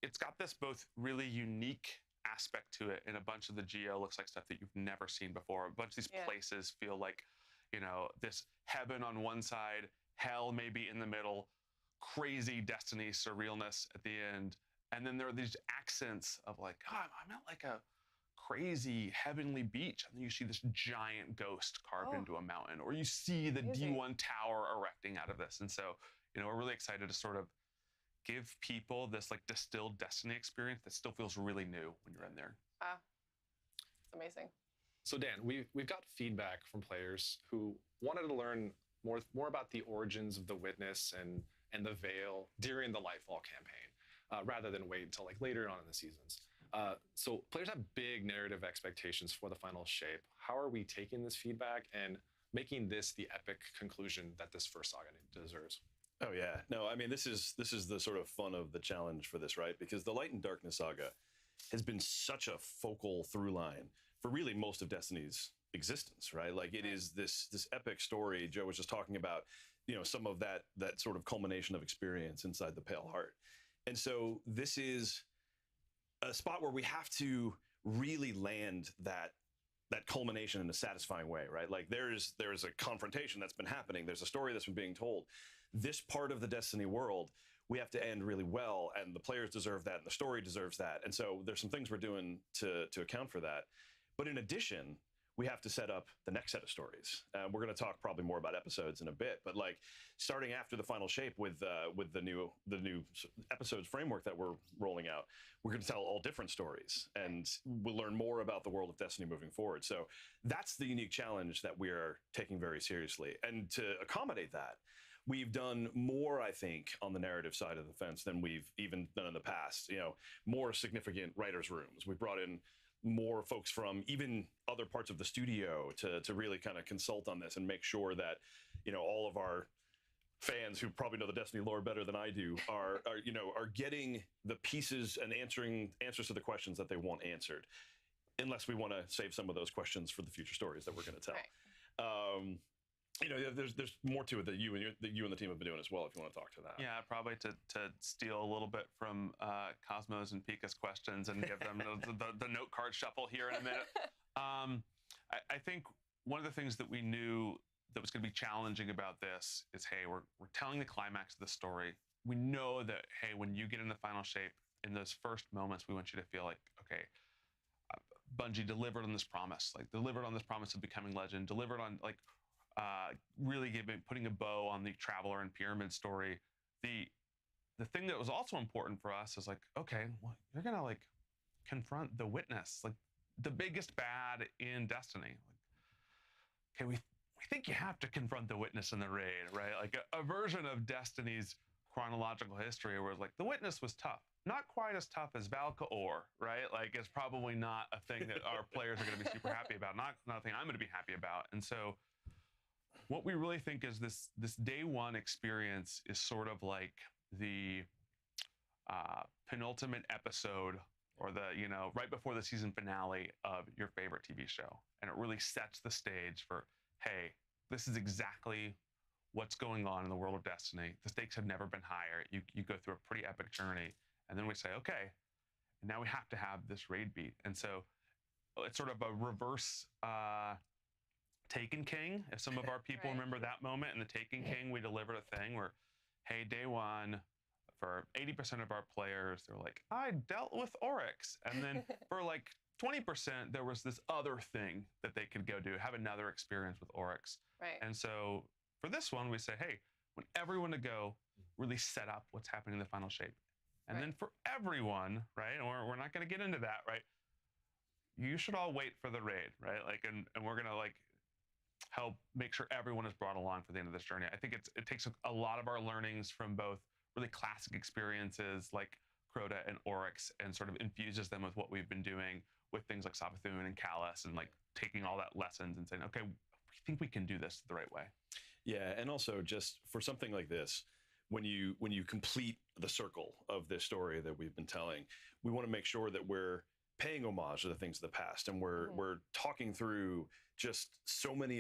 Speaker 25: it's got this both really unique aspect to it, and a bunch of the geo looks like stuff that you've never seen before. A bunch of these places feel like, this heaven on one side, hell maybe in the middle, crazy destiny surrealness at the end. And then there are these accents of like, oh, I'm at like a crazy heavenly beach. And then you see this giant ghost carved into a mountain, or you see the D1 tower erecting out of this. And so, we're really excited to sort of give people this like distilled destiny experience that still feels really new when you're in there.
Speaker 6: It's amazing.
Speaker 17: So Dan, we've got feedback from players who wanted to learn more about the origins of the Witness and the Veil during the Lightfall campaign, rather than wait until like later on in the seasons. So players have big narrative expectations for the Final Shape. How are we taking this feedback and making this the epic conclusion that this first saga deserves?
Speaker 8: Oh yeah, no, I mean this is the sort of fun of the challenge for this, right? Because the Light and Darkness saga has been such a focal through line for really most of Destiny's existence, right? Like it is this epic story. Joe was just talking about, some of that sort of culmination of experience inside the Pale Heart. And so this is a spot where we have to really land that culmination in a satisfying way, right? Like there is a confrontation that's been happening. There's a story that's been being told. This part of the Destiny world, we have to end really well, and the players deserve that, and the story deserves that. And so there's some things we're doing to account for that. But in addition, we have to set up the next set of stories. We're going to talk probably more about episodes in a bit, but like starting after the Final Shape with the new episodes framework that we're rolling out, we're going to tell all different stories, and we'll learn more about the world of Destiny moving forward. So that's the unique challenge that we are taking very seriously. And to accommodate that, we've done more, I think, on the narrative side of the fence than we've even done in the past. You know, more significant writers' rooms. We brought in more folks from even other parts of the studio to really kind of consult on this and make sure that, you know, all of our fans who probably know the Destiny lore better than I do are getting the pieces and answers to the questions that they want answered, unless we want to save some of those questions for the future stories that we're going to tell.
Speaker 6: Right.
Speaker 8: You know, there's more to it that you and the team have been doing as well. If you want to talk to that.
Speaker 4: Yeah, probably to steal a little bit from Cosmo's and Pika's questions and give them the note card shuffle here in a minute. I think one of the things that we knew that was going to be challenging about this is, hey, we're telling the climax of the story. We know that, hey, when you get in the final shape, in those first moments, we want you to feel like, okay, Bungie delivered on this promise, like delivered on this promise of becoming legend, delivered on like really putting a bow on the Traveler and Pyramid story. The thing that was also important for us is like, okay, well, you're gonna like confront the Witness, like the biggest bad in Destiny. Like, okay, we think you have to confront the Witness in the raid, right? Like a version of Destiny's chronological history where like the Witness was tough. Not quite as tough as Valkaor, right? Like it's probably not a thing that our players are gonna be super happy about, not a thing I'm gonna be happy about. And so what we really think is this day one experience is sort of like the penultimate episode or the, you know, right before the season finale of your favorite TV show. And it really sets the stage for, hey, this is exactly what's going on in the world of Destiny. The stakes have never been higher. You go through a pretty epic journey. And then we say, okay, now we have to have this raid beat. And so it's sort of a reverse Taken King. If some of our people remember that moment in the Taken King, we delivered a thing where, hey, day one, for 80% of our players, they're like, I dealt with Oryx. And then for like 20%, there was this other thing that they could go do, have another experience with Oryx.
Speaker 6: Right.
Speaker 4: And so for this one, we say, hey, want everyone to go really set up what's happening in the final shape. And then for everyone, right, and we're not going to get into that, right, you should all wait for the raid, right? Like, and we're going to like help make sure everyone is brought along for the end of this journey. I think it takes a lot of our learnings from both really classic experiences like Crota and Oryx and sort of infuses them with what we've been doing with things like Savathûn and Callus and like taking all that lessons and saying, okay, we think we can do this the right way.
Speaker 8: Yeah, and also just for something like this, when you complete the circle of this story that we've been telling, we want to make sure that we're paying homage to the things of the past and we're talking through just so many